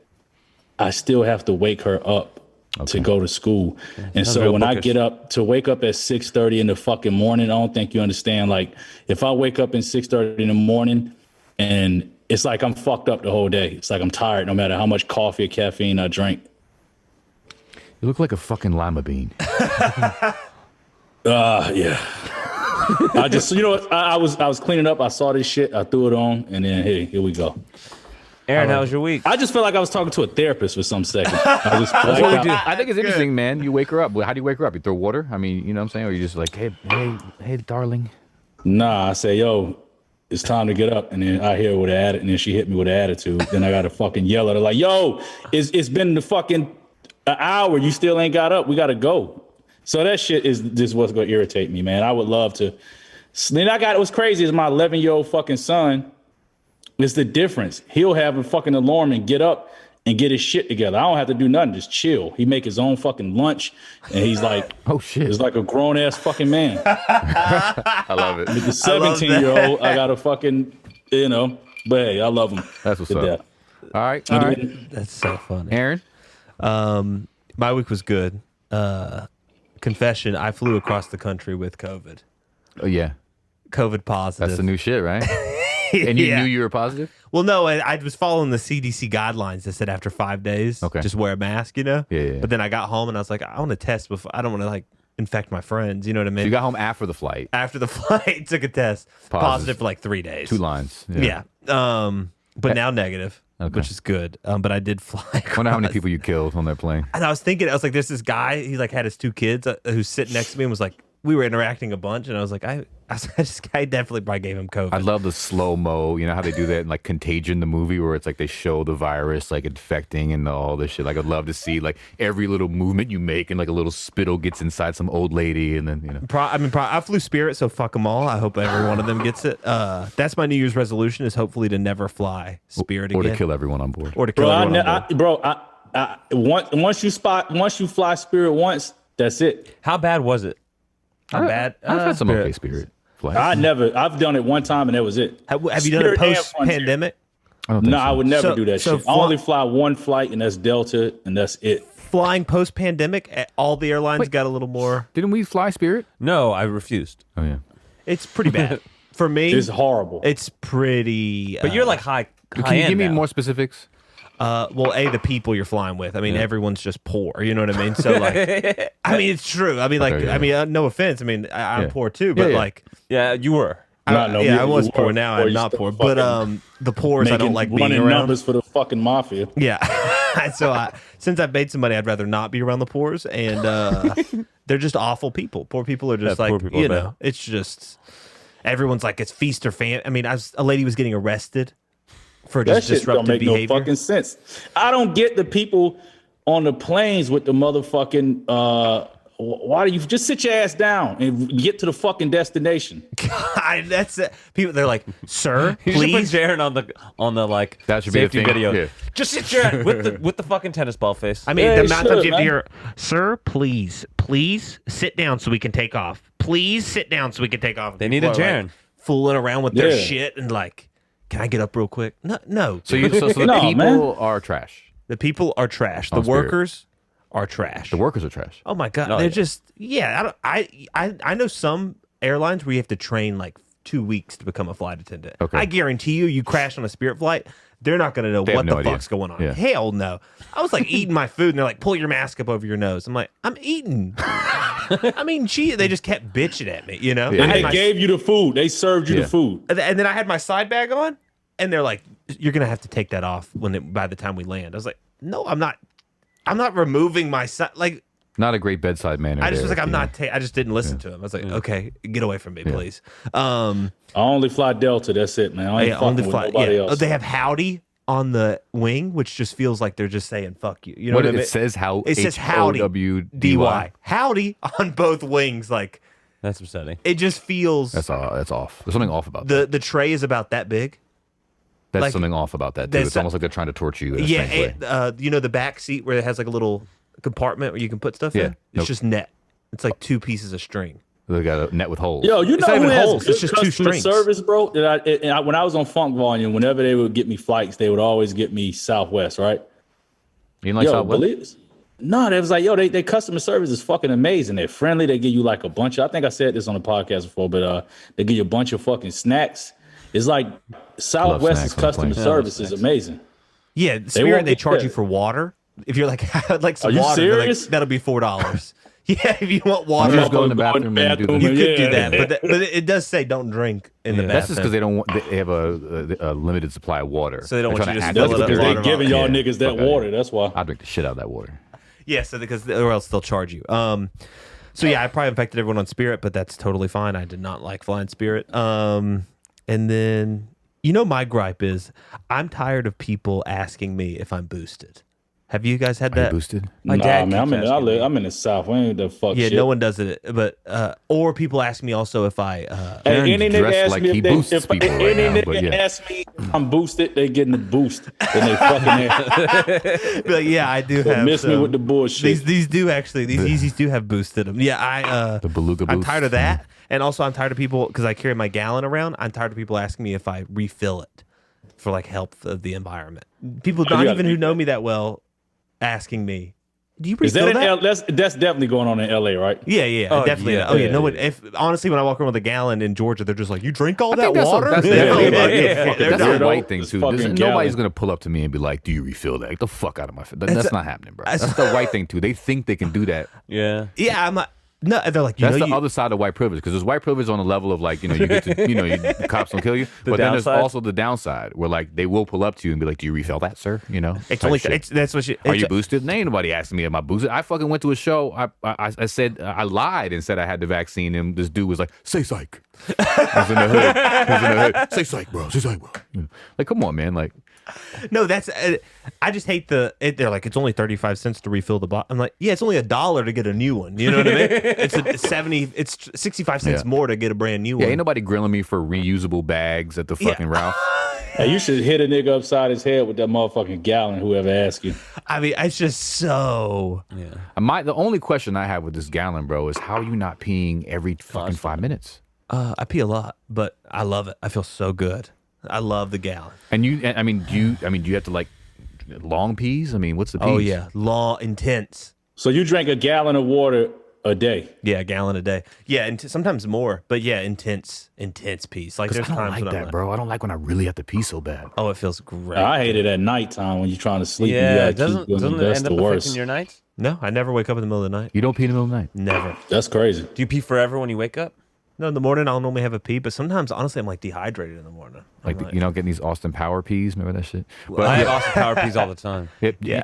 [SPEAKER 3] I still have to wake her up to go to school. And so
[SPEAKER 2] real
[SPEAKER 3] when I
[SPEAKER 2] bookish.
[SPEAKER 3] get up to wake up at 6:30 in the fucking morning, I don't think you understand. Like if I wake up at 6:30 in the morning and it's like I'm fucked up the whole day. It's like I'm tired no matter how much coffee or caffeine I drink.
[SPEAKER 1] You look like a fucking lima bean.
[SPEAKER 3] Yeah. I just, what? I was cleaning up. I saw this shit. I threw it on, and then hey, here we go.
[SPEAKER 2] Aaron, how was your week?
[SPEAKER 3] I just felt like I was talking to a therapist for some second. I just
[SPEAKER 1] That's what we do.
[SPEAKER 3] out.
[SPEAKER 1] I think it's interesting, man. You wake her up. Well, how do you wake her up? You throw water? I mean, you know what I'm saying? Or you just like, hey, darling.
[SPEAKER 3] Nah, I say, yo, it's time to get up, and then I hear her with an attitude, and then she hit me with an attitude. Then I got to fucking yell at her like, yo, it's been the fucking an hour. You still ain't got up. We got to go. So that shit is just what's going to irritate me, man. I would love to. Then what's crazy is my 11-year-old fucking son. It's the difference. He'll have a fucking alarm and get up and get his shit together. I don't have to do nothing. Just chill. He make his own fucking lunch, and he's like,
[SPEAKER 1] Oh shit.
[SPEAKER 3] he's like a grown ass fucking man.
[SPEAKER 1] I love it.
[SPEAKER 3] The 17-year-old, I got a fucking, but hey, I love him.
[SPEAKER 1] That's what's
[SPEAKER 3] to
[SPEAKER 1] up.
[SPEAKER 3] death.
[SPEAKER 1] All right.
[SPEAKER 4] That's so funny.
[SPEAKER 1] Aaron?
[SPEAKER 4] My week was good. Confession, I flew across the country with COVID.
[SPEAKER 1] Oh yeah.
[SPEAKER 4] COVID positive.
[SPEAKER 1] That's the new shit, right? And you
[SPEAKER 4] Yeah.
[SPEAKER 1] knew you were positive?
[SPEAKER 4] Well, no, I was following the CDC guidelines that said after 5 days, just wear a mask,
[SPEAKER 1] Yeah.
[SPEAKER 4] But then I got home and I was like, I want to test before. I don't want to like infect my friends. You know what I mean?
[SPEAKER 1] You got home after the flight.
[SPEAKER 4] After the flight, took a test. Positive for like 3 days.
[SPEAKER 1] 2 lines.
[SPEAKER 4] Yeah. But now negative, which is good. But I did fly.
[SPEAKER 1] I wonder how many
[SPEAKER 4] across.
[SPEAKER 1] people you killed on that plane.
[SPEAKER 4] And I was thinking, I was like, there's this guy, he like had his 2 kids who's sitting next to me and was like, we were interacting a bunch. And I was like, I I definitely probably gave him COVID.
[SPEAKER 1] I love the slow mo. You know how they do that in like Contagion, the movie, where it's like they show the virus like infecting and all this shit. Like I'd love to see like every little movement you make and like a little spittle gets inside some old lady and then
[SPEAKER 4] I flew Spirit, so fuck them all. I hope every one of them gets it. That's my New Year's resolution is hopefully to never fly Spirit again.
[SPEAKER 1] or to kill everyone on board.
[SPEAKER 4] Or to kill everyone on board.
[SPEAKER 3] Once you fly Spirit once, that's it.
[SPEAKER 2] How bad was it?
[SPEAKER 4] How bad?
[SPEAKER 1] I've had some okay Spirit flights.
[SPEAKER 3] I've done it one time and that was it.
[SPEAKER 4] Have you done it post-pandemic?
[SPEAKER 3] No, I would never do that
[SPEAKER 4] so
[SPEAKER 3] shit. I only fly one flight and that's Delta and that's it.
[SPEAKER 4] Flying post-pandemic, all the airlines got a little more.
[SPEAKER 1] Didn't we fly Spirit?
[SPEAKER 2] No, I refused.
[SPEAKER 1] Oh yeah.
[SPEAKER 4] It's pretty bad. For me,
[SPEAKER 3] It's horrible.
[SPEAKER 4] it's pretty.
[SPEAKER 2] But you're like high
[SPEAKER 1] Can you give me
[SPEAKER 2] now.
[SPEAKER 1] more specifics?
[SPEAKER 4] Well, the people you're flying with. I mean, everyone's just poor. You know what I mean? So, like, I mean, it's true. I mean, like,
[SPEAKER 1] Okay, yeah.
[SPEAKER 4] I mean, no offense. I mean, I'm
[SPEAKER 1] Yeah.
[SPEAKER 4] poor too, but
[SPEAKER 1] Yeah.
[SPEAKER 4] like,
[SPEAKER 2] Yeah, you were.
[SPEAKER 4] I was poor. Now I'm not poor. But the poor's I don't like being
[SPEAKER 3] running
[SPEAKER 4] around.
[SPEAKER 3] numbers for the fucking mafia.
[SPEAKER 4] Yeah. So since I've made some money, I'd rather not be around the poors, and they're just awful people. Poor people are just
[SPEAKER 2] Yeah, poor
[SPEAKER 4] like
[SPEAKER 2] people are bad.
[SPEAKER 4] it's just everyone's like it's feast or famine. I mean, a lady was getting arrested for
[SPEAKER 3] That
[SPEAKER 4] just
[SPEAKER 3] shit don't
[SPEAKER 4] disruptive
[SPEAKER 3] make
[SPEAKER 4] behavior.
[SPEAKER 3] no fucking sense. I don't get the people on the planes with the motherfucking. Why do you just sit your ass down and get to the fucking destination?
[SPEAKER 4] That's it. People. They're like, "Sir,
[SPEAKER 2] You should put
[SPEAKER 4] please."
[SPEAKER 2] Jaren on the like
[SPEAKER 1] That should be a
[SPEAKER 2] safety
[SPEAKER 1] thing.
[SPEAKER 2] video.
[SPEAKER 1] Yeah.
[SPEAKER 2] Just sit Jaren with the fucking tennis ball face.
[SPEAKER 4] I mean,
[SPEAKER 3] Yeah,
[SPEAKER 4] the
[SPEAKER 3] it
[SPEAKER 4] amount of times
[SPEAKER 3] should,
[SPEAKER 4] you have to
[SPEAKER 3] man.
[SPEAKER 4] hear, "Sir, please sit down so we can take off. Please sit down so we can take off."
[SPEAKER 2] They need a
[SPEAKER 4] People are, like,
[SPEAKER 2] Jaren.
[SPEAKER 4] fooling around with their
[SPEAKER 3] Yeah.
[SPEAKER 4] shit and like, "Can I get up real quick?" No.
[SPEAKER 1] So the
[SPEAKER 3] No,
[SPEAKER 1] people
[SPEAKER 3] man.
[SPEAKER 1] are trash.
[SPEAKER 4] The people are trash. The
[SPEAKER 1] Oh, Spirit.
[SPEAKER 4] workers are trash.
[SPEAKER 1] The workers are trash.
[SPEAKER 4] Oh my god,
[SPEAKER 2] Oh,
[SPEAKER 4] they're
[SPEAKER 2] yeah.
[SPEAKER 4] just I know some airlines where you have to train like 2 weeks to become a flight attendant.
[SPEAKER 1] Okay.
[SPEAKER 4] I guarantee you crash on a Spirit flight, they're not going to know
[SPEAKER 1] They have
[SPEAKER 4] what
[SPEAKER 1] no
[SPEAKER 4] the
[SPEAKER 1] idea.
[SPEAKER 4] fuck's going on.
[SPEAKER 1] Yeah.
[SPEAKER 4] Hell no. I was like eating my food and they're like, pull your mask up over your nose. I'm like, I'm eating. I mean, they just kept bitching at me, you know?
[SPEAKER 1] Yeah.
[SPEAKER 4] I had
[SPEAKER 3] They
[SPEAKER 4] my-
[SPEAKER 3] gave you the food. They served you
[SPEAKER 1] Yeah.
[SPEAKER 3] the food.
[SPEAKER 4] and then I had my side bag on and they're like, you're going to have to take that off by the time we land. I was like, no, I'm not removing my side. Like,
[SPEAKER 1] Not a great bedside manner.
[SPEAKER 4] I just
[SPEAKER 1] there,
[SPEAKER 4] was like, I'm
[SPEAKER 1] you know.
[SPEAKER 4] not. I just didn't listen to him. I was like, okay, get away from me, please.
[SPEAKER 3] I only fly Delta. That's it, man. I ain't fucking with nobody else.
[SPEAKER 4] They have howdy on the wing, which just feels like they're just saying "fuck you." You know
[SPEAKER 1] What
[SPEAKER 4] what, I
[SPEAKER 1] it
[SPEAKER 4] mean?
[SPEAKER 1] says? How
[SPEAKER 4] It says howdy,
[SPEAKER 1] HOWDY.
[SPEAKER 4] howdy on both wings. Like
[SPEAKER 2] That's upsetting.
[SPEAKER 4] it just feels.
[SPEAKER 1] That's off. There's something off about that.
[SPEAKER 4] The tray is about that big.
[SPEAKER 1] That's
[SPEAKER 4] like-
[SPEAKER 1] something off about that too.
[SPEAKER 4] that's
[SPEAKER 1] It's almost like they're trying to torture you. In a
[SPEAKER 4] Yeah,
[SPEAKER 1] strange way.
[SPEAKER 4] you know the back seat where it has like a little compartment where you can put stuff
[SPEAKER 1] Yeah.
[SPEAKER 4] in. It's
[SPEAKER 1] Nope.
[SPEAKER 4] just net. It's like 2 pieces of string.
[SPEAKER 1] They got a net with holes.
[SPEAKER 3] Yo, you
[SPEAKER 4] It's
[SPEAKER 3] know
[SPEAKER 4] not
[SPEAKER 3] who
[SPEAKER 4] even
[SPEAKER 3] has
[SPEAKER 4] holes,
[SPEAKER 3] good
[SPEAKER 4] it's just 2
[SPEAKER 3] customer
[SPEAKER 4] strings.
[SPEAKER 3] service, bro? When I was on Funk Volume, whenever they would get me flights, they would always get me Southwest, right?
[SPEAKER 1] You didn't like Southwest?
[SPEAKER 3] believe it? No, they was like, yo, they customer service is fucking amazing. They're friendly. They give you like a bunch of, I think I said this on the podcast before, but they give you a bunch of fucking snacks. It's like Southwest's
[SPEAKER 1] snacks on the
[SPEAKER 3] customer
[SPEAKER 1] plane.
[SPEAKER 3] service is amazing.
[SPEAKER 4] Yeah, Spirit,
[SPEAKER 3] won't
[SPEAKER 4] they
[SPEAKER 3] get
[SPEAKER 4] charge
[SPEAKER 3] that.
[SPEAKER 4] you for water. If you're like, I'd like some
[SPEAKER 3] Are you
[SPEAKER 4] water, they're like,
[SPEAKER 3] serious?
[SPEAKER 4] that'll be $4. Yeah, if you want water,
[SPEAKER 1] just go in the bathroom and do that.
[SPEAKER 4] you could do
[SPEAKER 3] yeah.
[SPEAKER 4] that. But it does say don't drink in the
[SPEAKER 2] Yeah.
[SPEAKER 1] That's just because
[SPEAKER 4] bathroom.
[SPEAKER 1] they don't want. They have a limited supply of water.
[SPEAKER 4] So they don't
[SPEAKER 1] They're
[SPEAKER 4] want you
[SPEAKER 1] trying
[SPEAKER 4] to
[SPEAKER 1] act
[SPEAKER 4] spill
[SPEAKER 1] like
[SPEAKER 4] it
[SPEAKER 1] it's
[SPEAKER 4] up
[SPEAKER 1] good.
[SPEAKER 3] They're
[SPEAKER 4] water.
[SPEAKER 3] giving y'all
[SPEAKER 1] Yeah,
[SPEAKER 3] niggas that
[SPEAKER 1] fuck outta
[SPEAKER 3] water.
[SPEAKER 1] here.
[SPEAKER 3] That's why.
[SPEAKER 1] I drink the shit out of that water.
[SPEAKER 4] Yeah, so because or else they'll charge you. So yeah, I probably infected everyone on Spirit, but that's totally fine. I did not like flying Spirit. And then my gripe is I'm tired of people asking me if I'm boosted. Have you guys had
[SPEAKER 1] Are you
[SPEAKER 4] that?
[SPEAKER 1] boosted?
[SPEAKER 4] My
[SPEAKER 3] Nah,
[SPEAKER 4] dad
[SPEAKER 3] man,
[SPEAKER 4] keeps asking me.
[SPEAKER 3] I'm in the South. We ain't the fuck
[SPEAKER 4] Yeah,
[SPEAKER 3] shit.
[SPEAKER 4] no one does it, but or people ask me also if I
[SPEAKER 3] Hey,
[SPEAKER 1] Aaron's
[SPEAKER 3] any nigga
[SPEAKER 1] dressed
[SPEAKER 3] ask
[SPEAKER 1] like
[SPEAKER 3] me
[SPEAKER 1] he
[SPEAKER 3] if they,
[SPEAKER 1] boosts
[SPEAKER 3] if
[SPEAKER 1] people right
[SPEAKER 3] any
[SPEAKER 1] now,
[SPEAKER 3] nigga
[SPEAKER 1] but yeah.
[SPEAKER 3] ask me if I'm boosted, they getting the boost. And they fucking ass.
[SPEAKER 4] be like, yeah, I do have.
[SPEAKER 3] Miss me
[SPEAKER 4] some.
[SPEAKER 3] with the bullshit.
[SPEAKER 4] These do actually. These Yeezys do have boosted them. Yeah,
[SPEAKER 1] The beluga
[SPEAKER 4] I'm
[SPEAKER 1] boost.
[SPEAKER 4] tired of that, and also I'm tired of people because I carry my gallon around. I'm tired of people asking me if I refill it for like help of the environment. People not
[SPEAKER 3] Yeah.
[SPEAKER 4] even who know me that well asking me, "Do you
[SPEAKER 3] Is
[SPEAKER 4] refill
[SPEAKER 3] that
[SPEAKER 4] that?"
[SPEAKER 3] in L? That's definitely going on in LA, right?
[SPEAKER 4] Yeah,
[SPEAKER 2] Oh,
[SPEAKER 4] definitely.
[SPEAKER 2] yeah.
[SPEAKER 4] Oh yeah,
[SPEAKER 3] Yeah,
[SPEAKER 4] no one.
[SPEAKER 3] yeah.
[SPEAKER 4] If honestly, when I walk around with a gallon in Georgia, they're just like, "You drink all
[SPEAKER 1] I
[SPEAKER 4] that
[SPEAKER 1] think that's
[SPEAKER 4] water?"
[SPEAKER 1] That's
[SPEAKER 3] Yeah,
[SPEAKER 1] definitely
[SPEAKER 3] yeah,
[SPEAKER 1] like,
[SPEAKER 3] yeah.
[SPEAKER 4] They're
[SPEAKER 1] that's
[SPEAKER 4] not.
[SPEAKER 1] a white thing
[SPEAKER 3] It's
[SPEAKER 1] too.
[SPEAKER 3] fucking
[SPEAKER 1] Nobody's
[SPEAKER 3] gallon.
[SPEAKER 1] gonna pull up to me and be like, "Do you refill that?" Get the fuck out of my face. That's not happening, bro. That's the white thing too. They think they can do that.
[SPEAKER 2] Yeah.
[SPEAKER 4] Yeah, I'm not. No, they're like,
[SPEAKER 1] That's the other side of white privilege, because there's white privilege on the level of like, you get to, the cops don't kill you. But then there's also the downside where like they will pull up to you and be like, "Do you refill that, sir?"
[SPEAKER 4] It's only that's what
[SPEAKER 1] Are you boosted? Ain't nobody asking me, "Am I boosted?" I fucking went to a show. I said I lied and said I had the vaccine, and this dude was like, "Say psych." He was in the hood. Say psych, bro. Say psych, bro. Like, come on, man. Like,
[SPEAKER 4] no, that's I just hate they're like, it's only 35 cents to refill the bottle. I'm like, yeah, it's only $1 to get a new one. You know what I mean? It's 65 cents more to get a brand new one.
[SPEAKER 1] Yeah, ain't nobody grilling me for reusable bags at the fucking Ralph.
[SPEAKER 3] Hey, you should hit a nigga upside his head with that motherfucking gallon, whoever asked you.
[SPEAKER 4] I mean, it's just so.
[SPEAKER 1] Yeah. The only question I have with this gallon, bro, is how are you not peeing every fucking 5 minutes?
[SPEAKER 4] I pee a lot, but I love it. I feel so good. I love the gallon.
[SPEAKER 1] And do you have to like long peas? I mean, what's the peas?
[SPEAKER 4] Oh yeah, long, intense.
[SPEAKER 3] So you drank a gallon of water a day?
[SPEAKER 4] Yeah, a gallon a day. Yeah, and sometimes more. But yeah, intense peas. Like there's
[SPEAKER 1] I don't
[SPEAKER 4] times
[SPEAKER 1] like
[SPEAKER 4] when
[SPEAKER 1] that, bro. I don't like when I really have to pee so bad.
[SPEAKER 4] Oh, it feels great.
[SPEAKER 3] I hate it at nighttime when you're trying to sleep.
[SPEAKER 2] Yeah,
[SPEAKER 3] and you
[SPEAKER 2] doesn't it end up affecting your nights?
[SPEAKER 4] No, I never wake up in the middle of the night.
[SPEAKER 1] You don't pee in the middle of the night?
[SPEAKER 4] Never.
[SPEAKER 3] That's crazy.
[SPEAKER 2] Do you pee forever when you wake up?
[SPEAKER 4] No, in the morning I'll normally have a pee, but sometimes honestly I'm like dehydrated in the morning.
[SPEAKER 1] Like, getting these Austin Power peas? Remember that shit?
[SPEAKER 2] But I have Austin Power peas all the time.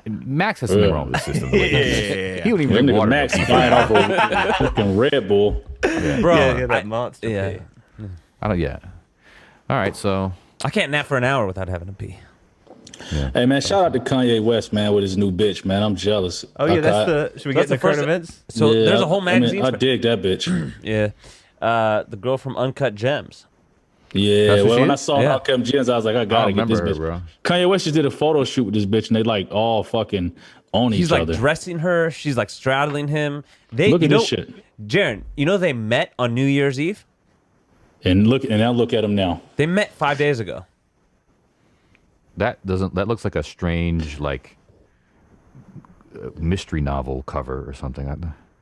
[SPEAKER 1] Max has something wrong with the system.
[SPEAKER 4] Yeah.
[SPEAKER 1] He don't even
[SPEAKER 3] That
[SPEAKER 1] drink
[SPEAKER 3] nigga
[SPEAKER 1] water.
[SPEAKER 3] Max buying off a fucking Red Bull.
[SPEAKER 2] Bro,
[SPEAKER 4] Yeah, that monster pee.
[SPEAKER 1] I don't. Yeah. All right. So
[SPEAKER 2] I can't nap for an hour without having to pee.
[SPEAKER 3] Hey man, shout out to Kanye West, man, with his new bitch, man. I'm jealous.
[SPEAKER 4] Oh yeah, should we get
[SPEAKER 2] That's
[SPEAKER 4] the
[SPEAKER 2] the
[SPEAKER 4] current
[SPEAKER 2] first-
[SPEAKER 4] events?
[SPEAKER 2] So
[SPEAKER 3] Yeah,
[SPEAKER 2] there's a whole magazine.
[SPEAKER 3] I dig that bitch.
[SPEAKER 2] Yeah. The girl from Uncut Gems.
[SPEAKER 3] Yeah,
[SPEAKER 1] That's what
[SPEAKER 3] well,
[SPEAKER 1] she
[SPEAKER 3] when I
[SPEAKER 1] is?
[SPEAKER 3] saw
[SPEAKER 2] Yeah.
[SPEAKER 3] Malcolm Jens, I was like, I gotta get this
[SPEAKER 1] remember
[SPEAKER 3] bitch.
[SPEAKER 1] her, bro.
[SPEAKER 3] Kanye West just did a photo shoot with this bitch, and they like all fucking own
[SPEAKER 2] He's
[SPEAKER 3] each
[SPEAKER 2] like
[SPEAKER 3] other.
[SPEAKER 2] dressing her. She's like straddling him.
[SPEAKER 3] Look at this shit.
[SPEAKER 2] Jarren, they met on New Year's Eve?
[SPEAKER 3] And now look at him now.
[SPEAKER 2] They met 5 days ago.
[SPEAKER 1] that looks like a strange like mystery novel cover or something.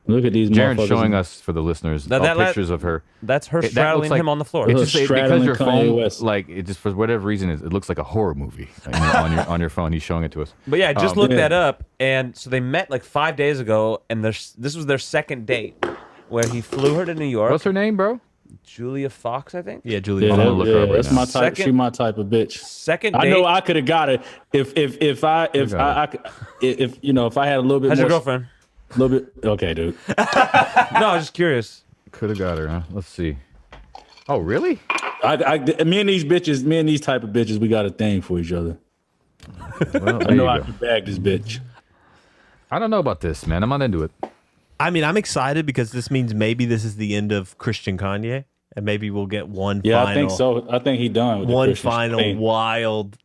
[SPEAKER 3] Look at these
[SPEAKER 1] Jaren's
[SPEAKER 3] motherfuckers.
[SPEAKER 1] showing us for the listeners pictures of her.
[SPEAKER 2] That's her
[SPEAKER 1] That
[SPEAKER 2] straddling
[SPEAKER 1] looks like-
[SPEAKER 2] him on the floor.
[SPEAKER 1] It's
[SPEAKER 3] Her
[SPEAKER 1] just because
[SPEAKER 3] straddling
[SPEAKER 1] your
[SPEAKER 3] Kanye
[SPEAKER 1] phone,
[SPEAKER 3] West.
[SPEAKER 1] like it just for whatever reason, it looks like a horror movie on your phone. He's showing it to us.
[SPEAKER 2] But yeah, just look
[SPEAKER 3] yeah.
[SPEAKER 2] that up. And so they met like 5 days ago, and this was their second date, where he flew her to New York.
[SPEAKER 1] What's her name, bro?
[SPEAKER 2] Julia Fox, I think.
[SPEAKER 4] Yeah, Julia.
[SPEAKER 3] Yeah,
[SPEAKER 1] I'm gonna look her up right
[SPEAKER 3] that's
[SPEAKER 1] now.
[SPEAKER 3] my type.
[SPEAKER 2] Second-
[SPEAKER 3] She my type of bitch.
[SPEAKER 2] Second
[SPEAKER 3] I
[SPEAKER 2] date.
[SPEAKER 3] know I could have got it if I had a little bit
[SPEAKER 2] How's
[SPEAKER 3] more.
[SPEAKER 2] your girlfriend?
[SPEAKER 3] Little bit. Okay, dude.
[SPEAKER 2] No, I was just curious.
[SPEAKER 1] Could have got her, huh? Let's see. Oh, really?
[SPEAKER 3] Me and these type of bitches, we got a thing for each other.
[SPEAKER 1] Well,
[SPEAKER 3] I
[SPEAKER 1] there you
[SPEAKER 3] know I
[SPEAKER 1] go.
[SPEAKER 3] can bag this bitch.
[SPEAKER 1] I don't know about this, man. I'm not into it.
[SPEAKER 4] I mean, I'm excited because this means maybe this is the end of Christian Kanye, and maybe we'll get one
[SPEAKER 3] Yeah,
[SPEAKER 4] final,
[SPEAKER 3] I think so. I think he done with the
[SPEAKER 4] one
[SPEAKER 3] Christian
[SPEAKER 4] final
[SPEAKER 3] thing.
[SPEAKER 4] wild,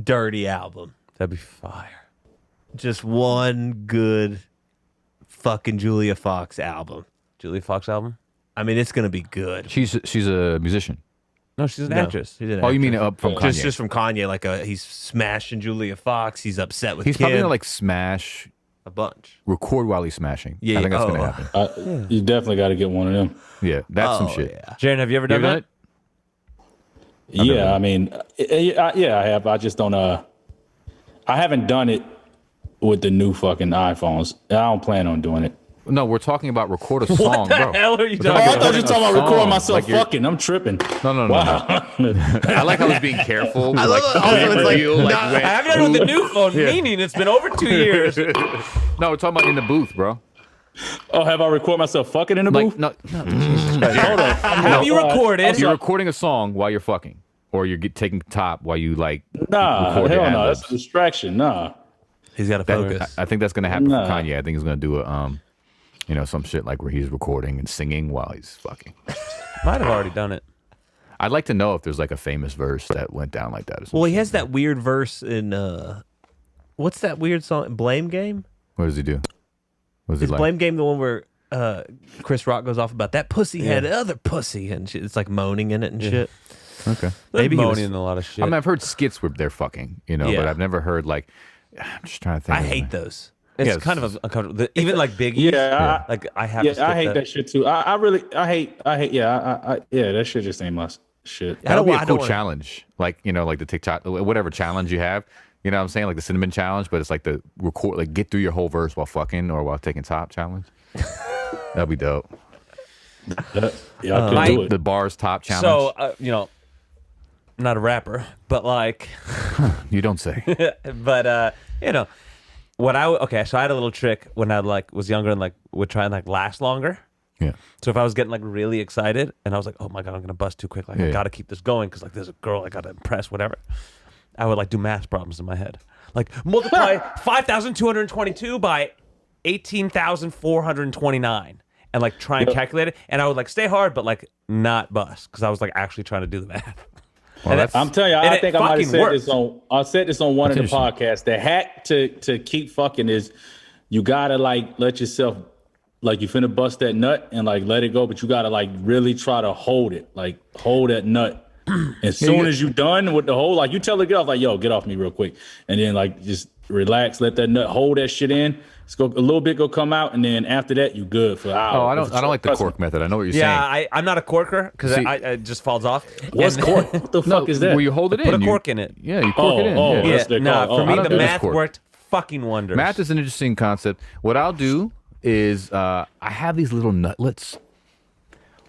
[SPEAKER 4] dirty album.
[SPEAKER 2] That'd be fire.
[SPEAKER 4] Just one good fucking Julia Fox album.
[SPEAKER 2] Julia Fox album?
[SPEAKER 4] I mean, it's gonna be good.
[SPEAKER 1] She's a musician.
[SPEAKER 2] No, she's an
[SPEAKER 4] No,
[SPEAKER 2] actress.
[SPEAKER 4] she's an
[SPEAKER 1] Oh, you mean
[SPEAKER 4] actress.
[SPEAKER 1] up from Kanye?
[SPEAKER 4] Just from Kanye, like he's smashing Julia Fox. He's upset with
[SPEAKER 1] He's
[SPEAKER 4] Kim
[SPEAKER 1] probably gonna like smash,
[SPEAKER 4] a bunch.
[SPEAKER 1] record while he's smashing.
[SPEAKER 4] Yeah,
[SPEAKER 1] I think that's
[SPEAKER 4] oh.
[SPEAKER 1] gonna happen.
[SPEAKER 3] You definitely got to get one of them.
[SPEAKER 1] Yeah, that's some
[SPEAKER 4] Oh,
[SPEAKER 1] shit.
[SPEAKER 4] yeah.
[SPEAKER 2] Jarren, have you ever
[SPEAKER 1] You
[SPEAKER 2] done
[SPEAKER 1] ever done
[SPEAKER 2] that?
[SPEAKER 1] it?
[SPEAKER 3] Yeah, I mean, yeah, I have. I just don't. I haven't done it with the new fucking iPhones. I don't plan on doing it.
[SPEAKER 1] No, we're talking about record a song,
[SPEAKER 2] What the
[SPEAKER 1] bro.
[SPEAKER 2] hell are you
[SPEAKER 3] Oh,
[SPEAKER 2] talking
[SPEAKER 3] I
[SPEAKER 2] about?
[SPEAKER 3] thought you were talking about recording
[SPEAKER 1] song,
[SPEAKER 3] myself
[SPEAKER 1] like you're-
[SPEAKER 3] fucking. I'm tripping.
[SPEAKER 1] No.
[SPEAKER 3] Wow.
[SPEAKER 1] I like how he's being careful. I
[SPEAKER 4] love it. Also, it's like,
[SPEAKER 2] I haven't done it with the new phone, meaning it's been over 2 years.
[SPEAKER 1] No, we're talking about in the booth, bro.
[SPEAKER 3] Oh, have I recorded myself fucking in the booth?
[SPEAKER 1] Like, no, Jesus Christ.
[SPEAKER 3] Hold on.
[SPEAKER 2] Have you recorded?
[SPEAKER 1] You're recording a song while you're fucking, or you're taking top while you like.
[SPEAKER 3] Nah,
[SPEAKER 1] record your
[SPEAKER 3] hell no.
[SPEAKER 1] ad-libs.
[SPEAKER 3] That's a distraction. Nah.
[SPEAKER 4] He's got to focus.
[SPEAKER 1] I think that's gonna happen
[SPEAKER 3] Nah.
[SPEAKER 1] for Kanye. I think he's gonna do a some shit like where he's recording and singing while he's fucking.
[SPEAKER 2] Might have already done it.
[SPEAKER 1] I'd like to know if there's like a famous verse that went down like that. Or something.
[SPEAKER 4] Well, he has that weird verse in what's that weird song? Blame Game?
[SPEAKER 1] What does he do? What is
[SPEAKER 4] Is
[SPEAKER 1] it like?
[SPEAKER 4] Blame Game the one where Chris Rock goes off about that pussy had other pussy and shit. It's like moaning in it and shit.
[SPEAKER 1] Okay.
[SPEAKER 4] Maybe he was-
[SPEAKER 2] moaning a lot of shit.
[SPEAKER 1] I mean, I've heard skits where they're fucking, but
[SPEAKER 4] Yeah.
[SPEAKER 1] I've never heard like. I'm just trying to think.
[SPEAKER 4] I
[SPEAKER 1] of
[SPEAKER 4] hate
[SPEAKER 1] it.
[SPEAKER 4] those.
[SPEAKER 2] it's
[SPEAKER 1] yes.
[SPEAKER 2] kind of uncomfortable. Even like Biggie.
[SPEAKER 3] Yeah,
[SPEAKER 2] Like I have
[SPEAKER 3] yeah,
[SPEAKER 2] to skip
[SPEAKER 3] I hate that shit too. I hate. Yeah, that shit just ain't my shit.
[SPEAKER 1] That would be
[SPEAKER 4] I
[SPEAKER 1] a
[SPEAKER 4] don't
[SPEAKER 1] cool
[SPEAKER 4] wanna-
[SPEAKER 1] challenge, like like the TikTok, whatever challenge you have. You know what I'm saying, like the cinnamon challenge, but it's like the record, like get through your whole verse while fucking or while taking top challenge. That'd be dope.
[SPEAKER 3] Yeah, I could do it.
[SPEAKER 1] The bars top challenge.
[SPEAKER 2] So, I'm not a rapper, but like,
[SPEAKER 1] you don't say.
[SPEAKER 2] but so I had a little trick when I was younger and would try and last longer.
[SPEAKER 1] Yeah.
[SPEAKER 2] So if I was getting really excited and I was like, oh my God, I'm going to bust too quick. I got to keep this going because there's a girl I got to impress, whatever. I would do math problems in my head. Multiply 5,222 by 18,429 and try and calculate it. And I would stay hard, but not bust because I was actually trying to do the math.
[SPEAKER 1] Well,
[SPEAKER 3] I'm telling you, I think I might have said this on. I said this on one of the
[SPEAKER 1] Attention.
[SPEAKER 3] podcasts. The hack to keep fucking is you gotta let yourself you finna bust that nut and let it go, but you gotta really try to hold it, hold that nut. As soon as you done with the whole, you tell the girl yo, get off me real quick, and then just relax, let that nut hold that shit in. A little bit go come out, and then after that you good for hours.
[SPEAKER 1] Oh, I don't like the cork method. I know what you're saying.
[SPEAKER 2] Yeah, I'm not a corker because
[SPEAKER 1] See-
[SPEAKER 2] it just falls off.
[SPEAKER 3] What's cork? What the fuck is that?
[SPEAKER 1] Where you hold it in.
[SPEAKER 2] Put a
[SPEAKER 1] you-
[SPEAKER 2] cork in it.
[SPEAKER 1] Yeah, you cork it in.
[SPEAKER 3] oh,
[SPEAKER 1] yeah.
[SPEAKER 3] that's
[SPEAKER 2] Yeah,
[SPEAKER 3] their
[SPEAKER 2] nah,
[SPEAKER 3] call.
[SPEAKER 2] for
[SPEAKER 3] Oh,
[SPEAKER 2] me
[SPEAKER 3] I don't
[SPEAKER 2] the
[SPEAKER 3] do this
[SPEAKER 2] math
[SPEAKER 1] cork.
[SPEAKER 2] worked fucking wonders.
[SPEAKER 1] Math is an interesting concept. What I'll do is I have these little nutlets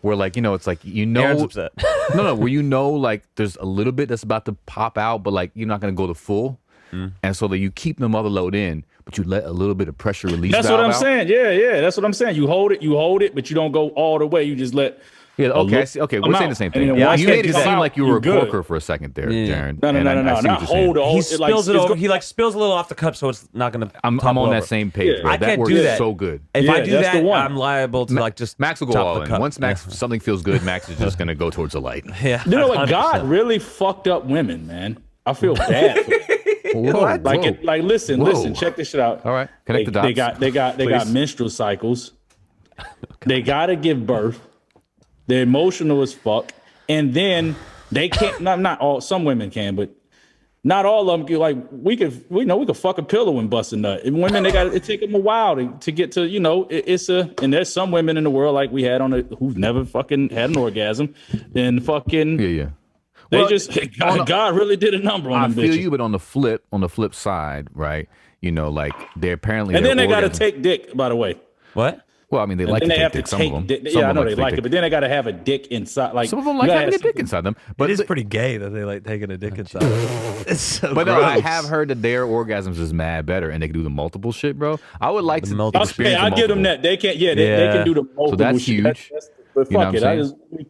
[SPEAKER 1] where it's
[SPEAKER 2] Aaron's upset.
[SPEAKER 1] no, where there's a little bit that's about to pop out, but you're not gonna go to full, and so that you keep the mother load in, but you let a little bit of pressure release.
[SPEAKER 3] That's
[SPEAKER 1] valve
[SPEAKER 3] what I'm
[SPEAKER 1] out.
[SPEAKER 3] saying. Yeah, that's what I'm saying. You hold it, but you don't go all the way. You just let.
[SPEAKER 1] Yeah, okay, I
[SPEAKER 3] look
[SPEAKER 1] see. Okay,
[SPEAKER 3] come
[SPEAKER 1] we're saying
[SPEAKER 3] out.
[SPEAKER 1] the same
[SPEAKER 3] And
[SPEAKER 1] thing.
[SPEAKER 3] then
[SPEAKER 1] Yeah,
[SPEAKER 3] once
[SPEAKER 1] you
[SPEAKER 3] they
[SPEAKER 1] made it
[SPEAKER 3] come
[SPEAKER 1] seem
[SPEAKER 3] out,
[SPEAKER 1] like you were a
[SPEAKER 3] good.
[SPEAKER 1] corker for a second there,
[SPEAKER 2] Yeah.
[SPEAKER 1] Jarren.
[SPEAKER 3] No,
[SPEAKER 1] and I see
[SPEAKER 3] not
[SPEAKER 1] what you're saying.
[SPEAKER 3] hold all.
[SPEAKER 2] He spills it over. He spills a little off the cup, so it's not gonna.
[SPEAKER 1] I'm
[SPEAKER 2] topple
[SPEAKER 1] on
[SPEAKER 2] over.
[SPEAKER 1] that same page,
[SPEAKER 3] Yeah.
[SPEAKER 1] bro.
[SPEAKER 2] I
[SPEAKER 1] That
[SPEAKER 2] can't
[SPEAKER 1] works
[SPEAKER 2] do that.
[SPEAKER 1] so good.
[SPEAKER 2] If
[SPEAKER 3] Yeah,
[SPEAKER 2] I do
[SPEAKER 3] that's
[SPEAKER 2] that,
[SPEAKER 3] the one.
[SPEAKER 2] I'm liable to just
[SPEAKER 1] Max will go
[SPEAKER 2] top
[SPEAKER 1] all
[SPEAKER 2] the
[SPEAKER 1] in.
[SPEAKER 2] cup.
[SPEAKER 1] Once something feels good, Max is just gonna go towards the light.
[SPEAKER 2] Yeah.
[SPEAKER 3] You know what?
[SPEAKER 2] 100%.
[SPEAKER 3] God really fucked up women, man. I feel bad. For
[SPEAKER 1] Whoa, whoa.
[SPEAKER 3] Listen. Check this shit out.
[SPEAKER 1] All right, connect the dots.
[SPEAKER 3] They got
[SPEAKER 1] Please.
[SPEAKER 3] menstrual cycles. They gotta give birth. They're emotional as fuck, and then they can't. Not all. Some women can, but not all of them. We could fuck a pillow and bust a nut. And women, it take them a while to get to. And there's some women in the world we had who've never fucking had an orgasm, and fucking
[SPEAKER 1] Yeah.
[SPEAKER 3] they
[SPEAKER 1] Well,
[SPEAKER 3] just God really did a number on
[SPEAKER 1] I
[SPEAKER 3] them
[SPEAKER 1] feel
[SPEAKER 3] bitches.
[SPEAKER 1] you, but on the flip side, right? They apparently.
[SPEAKER 3] And then they got to
[SPEAKER 1] orgasm-
[SPEAKER 3] take dick, by the way.
[SPEAKER 2] What?
[SPEAKER 1] Well, I mean, they like
[SPEAKER 3] Then
[SPEAKER 1] to
[SPEAKER 3] they
[SPEAKER 1] take
[SPEAKER 3] have
[SPEAKER 1] dick.
[SPEAKER 3] to
[SPEAKER 1] Some of
[SPEAKER 3] take
[SPEAKER 1] them.
[SPEAKER 3] dick.
[SPEAKER 1] Some
[SPEAKER 3] Yeah, I
[SPEAKER 1] of
[SPEAKER 3] know
[SPEAKER 1] them
[SPEAKER 3] they
[SPEAKER 1] to
[SPEAKER 3] like
[SPEAKER 1] take
[SPEAKER 3] it, but then they got to have a dick inside.
[SPEAKER 1] Some of them
[SPEAKER 3] you
[SPEAKER 1] like
[SPEAKER 3] gotta
[SPEAKER 1] having a
[SPEAKER 3] have
[SPEAKER 1] dick
[SPEAKER 3] some-
[SPEAKER 1] inside them. But
[SPEAKER 4] It is
[SPEAKER 1] the-
[SPEAKER 4] pretty gay that they like taking a dick inside. It's so
[SPEAKER 1] But no, I
[SPEAKER 4] gross.
[SPEAKER 1] have heard that their orgasms is mad better, and they can do the multiple shit, bro. I would like to
[SPEAKER 2] multiple-
[SPEAKER 3] Okay,
[SPEAKER 1] experience.
[SPEAKER 3] I'll
[SPEAKER 1] the
[SPEAKER 3] give them
[SPEAKER 1] multiple.
[SPEAKER 3] that. They can't. Yeah, they can do the multiple.
[SPEAKER 1] that's
[SPEAKER 3] shit.
[SPEAKER 1] huge.
[SPEAKER 3] But
[SPEAKER 1] You know
[SPEAKER 3] fuck
[SPEAKER 1] what
[SPEAKER 3] it.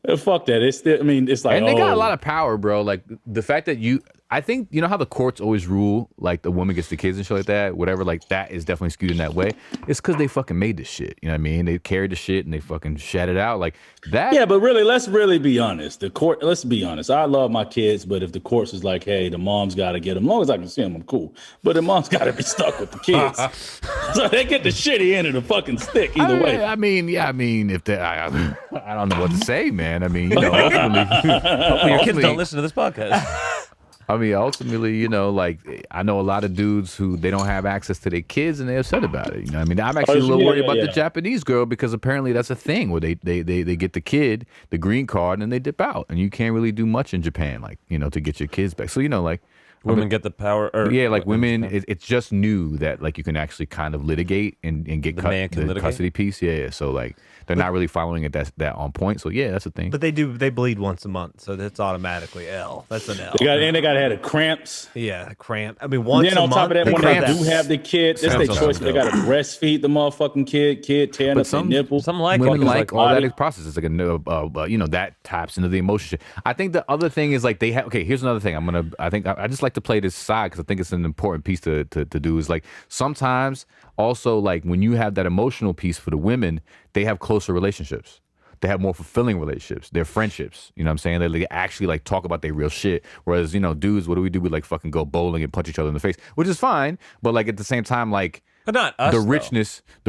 [SPEAKER 1] I'm
[SPEAKER 3] Fuck that. It's still. I mean, it's like.
[SPEAKER 1] And they got a lot of power, bro. The fact that I think you know how the courts always rule the woman gets the kids and shit like that, whatever. That is definitely skewed in that way. It's because they fucking made this shit. You know what I mean? They carried the shit and they fucking shat it out that.
[SPEAKER 3] Yeah, but really, let's really be honest. The court. Let's be honest. I love my kids, but if the courts is like, hey, the mom's got to get them. As long as I can see them, I'm cool. But the mom's got to be stuck with the kids, so they get the shitty end of the fucking stick either way.
[SPEAKER 1] I mean, if they, I don't know what to say, man. I mean, ultimately,
[SPEAKER 2] Hopefully your kids don't listen to this podcast.
[SPEAKER 1] I mean, ultimately, I know a lot of dudes who they don't have access to their kids and they're upset about it. You know, what I mean, I'm actually a little worried about the Japanese girl because apparently that's a thing where they get the kid, the green card, and they dip out, and you can't really do much in Japan, to get your kids back. So
[SPEAKER 2] Women get the power. Or,
[SPEAKER 1] yeah, women, it's just new that you can actually kind of litigate and get
[SPEAKER 2] man can
[SPEAKER 1] the
[SPEAKER 2] litigate?
[SPEAKER 1] custody piece. Yeah, so they're not really following it that on point. So yeah, that's the thing.
[SPEAKER 4] But they bleed once a month, so that's automatically L. That's an L.
[SPEAKER 3] They got to have the cramps.
[SPEAKER 4] Yeah, cramp. I mean,
[SPEAKER 3] And
[SPEAKER 4] once
[SPEAKER 3] then
[SPEAKER 4] a
[SPEAKER 3] on
[SPEAKER 4] month.
[SPEAKER 3] top of that,
[SPEAKER 4] they
[SPEAKER 3] when
[SPEAKER 4] cramp
[SPEAKER 3] they
[SPEAKER 4] that.
[SPEAKER 3] do have the kid, that's their
[SPEAKER 1] Sounds
[SPEAKER 3] choice. They got to breastfeed the motherfucking kid tearing
[SPEAKER 1] But
[SPEAKER 3] up
[SPEAKER 1] some-
[SPEAKER 3] their nipples.
[SPEAKER 2] Some like
[SPEAKER 1] Women
[SPEAKER 2] it 'cause,
[SPEAKER 1] like all
[SPEAKER 3] body.
[SPEAKER 1] that process. It's that taps into the emotion. I think the other thing is they have. Okay, here's another thing. I just like to play this side because I think it's an important piece to do. Is sometimes also when you have that emotional piece for the women, they have closer relationships. They have more fulfilling relationships. They're friendships. You know what I'm saying? They actually talk about their real shit. Whereas dudes, what do? We fucking go bowling and punch each other in the face, which is fine. But at the same time,
[SPEAKER 2] But not us.
[SPEAKER 1] the
[SPEAKER 2] though.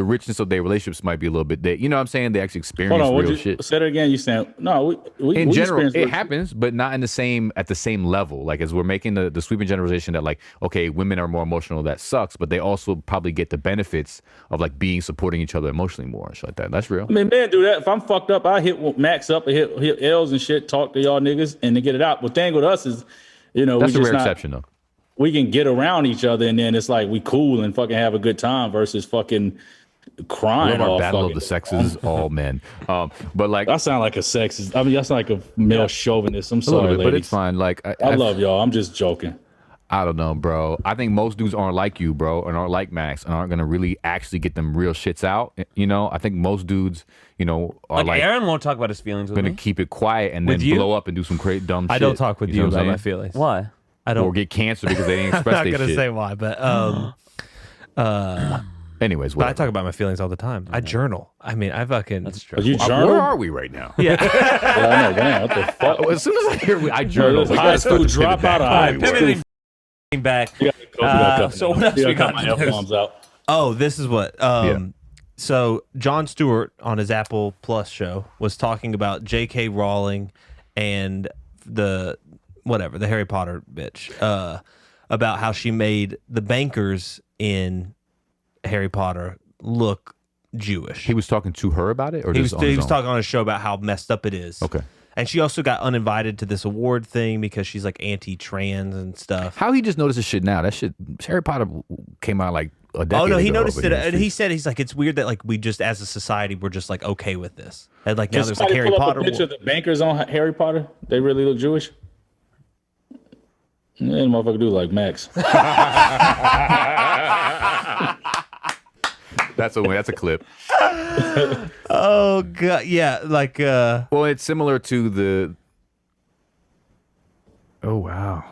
[SPEAKER 1] richness of their relationships might be a little bit. You know what I'm saying? They actually experience
[SPEAKER 3] Hold on,
[SPEAKER 1] real shit.
[SPEAKER 3] say that again. You saying no? We
[SPEAKER 1] In general,
[SPEAKER 3] experience
[SPEAKER 1] it
[SPEAKER 3] real-
[SPEAKER 1] happens, but not at the same level. As we're making the sweeping generalization that okay, women are more emotional, that sucks, but they also probably get the benefits of supporting each other emotionally more and shit like that. That's real.
[SPEAKER 3] I mean, man, do that. If I'm fucked up, I hit Max up and hit L's and shit. Talk to y'all niggas and to get it out. But the thing with us is,
[SPEAKER 1] That's
[SPEAKER 3] we
[SPEAKER 1] a
[SPEAKER 3] just
[SPEAKER 1] rare
[SPEAKER 3] not.
[SPEAKER 1] exception though.
[SPEAKER 3] We can get around each other and then it's we cool and fucking have a good time versus fucking
[SPEAKER 1] I
[SPEAKER 3] crying
[SPEAKER 1] love our
[SPEAKER 3] all
[SPEAKER 1] battle of
[SPEAKER 3] fucking
[SPEAKER 1] the sexes, all men. But like
[SPEAKER 3] I sound like a sexist. I mean, I sound like a male chauvinist. I'm
[SPEAKER 1] a little
[SPEAKER 3] sorry,
[SPEAKER 1] bit,
[SPEAKER 3] ladies.
[SPEAKER 1] but it's fine. Like
[SPEAKER 3] I love y'all. I'm just joking.
[SPEAKER 1] I don't know, bro. I think most dudes aren't like you, bro, and aren't like Max, and aren't gonna really actually get them real shits out. You know, I think most dudes, you know, are like
[SPEAKER 2] Aaron won't talk about his feelings with
[SPEAKER 1] gonna
[SPEAKER 2] me.
[SPEAKER 1] keep it quiet and then
[SPEAKER 2] With you?
[SPEAKER 1] blow up and do some crazy dumb shit.
[SPEAKER 4] I don't talk with you
[SPEAKER 1] know what
[SPEAKER 4] about
[SPEAKER 1] I'm
[SPEAKER 4] my
[SPEAKER 1] saying?
[SPEAKER 4] feelings.
[SPEAKER 2] Why?
[SPEAKER 4] I don't.
[SPEAKER 1] Or get cancer because they didn't
[SPEAKER 4] I'm
[SPEAKER 1] express
[SPEAKER 4] not
[SPEAKER 1] their
[SPEAKER 4] gonna
[SPEAKER 1] shit.
[SPEAKER 4] say why, but
[SPEAKER 1] Anyways,
[SPEAKER 4] but I
[SPEAKER 1] whatever.
[SPEAKER 4] talk about my feelings all the time. I journal. I mean, I fucking.
[SPEAKER 2] That's true.
[SPEAKER 3] Are you
[SPEAKER 1] Where
[SPEAKER 3] journal?
[SPEAKER 1] are we right now?
[SPEAKER 4] Yeah.
[SPEAKER 3] Yeah, I know. Damn, what the fuck?
[SPEAKER 1] As soon as I hear I journal, we
[SPEAKER 3] High
[SPEAKER 1] gotta start
[SPEAKER 3] school
[SPEAKER 1] to pivot
[SPEAKER 3] dropout
[SPEAKER 1] back.
[SPEAKER 3] or high
[SPEAKER 2] Pivoting
[SPEAKER 3] school?
[SPEAKER 2] back.
[SPEAKER 3] You gotta cut
[SPEAKER 2] so
[SPEAKER 3] that
[SPEAKER 2] what
[SPEAKER 3] out.
[SPEAKER 2] else
[SPEAKER 3] You
[SPEAKER 2] we
[SPEAKER 3] gotta
[SPEAKER 2] got
[SPEAKER 3] cut
[SPEAKER 2] in
[SPEAKER 3] my
[SPEAKER 2] the news?
[SPEAKER 3] F-bombs out.
[SPEAKER 4] Oh, this is what.
[SPEAKER 1] Yeah.
[SPEAKER 4] So Jon Stewart on his Apple Plus show was talking about J.K. Rowling and the Harry Potter bitch, about how she made the bankers in Harry Potter look Jewish.
[SPEAKER 1] He was talking to her about it, or
[SPEAKER 4] He
[SPEAKER 1] just
[SPEAKER 4] was
[SPEAKER 1] on his own?
[SPEAKER 4] talking on a show about how messed up it is.
[SPEAKER 1] Okay.
[SPEAKER 4] And she also got uninvited to this award thing because she's like anti-trans and stuff.
[SPEAKER 1] How he just noticed this shit now? That shit, Harry Potter came out like a decade
[SPEAKER 4] Oh no, he
[SPEAKER 1] ago
[SPEAKER 4] noticed
[SPEAKER 1] over
[SPEAKER 4] it,
[SPEAKER 1] here in the
[SPEAKER 4] and he
[SPEAKER 1] States.
[SPEAKER 4] said he's like, it's weird that like we just as a society we're just like okay with this, and like now
[SPEAKER 3] Can
[SPEAKER 4] there's like
[SPEAKER 3] somebody
[SPEAKER 4] Harry
[SPEAKER 3] pull up
[SPEAKER 4] Potter.
[SPEAKER 3] a picture of the bankers on Harry Potter? They really look Jewish? Yeah, the motherfucker do like Max.
[SPEAKER 1] That's a win. That's a clip.
[SPEAKER 4] Oh god, yeah, like
[SPEAKER 1] Well, it's similar to the. Oh wow,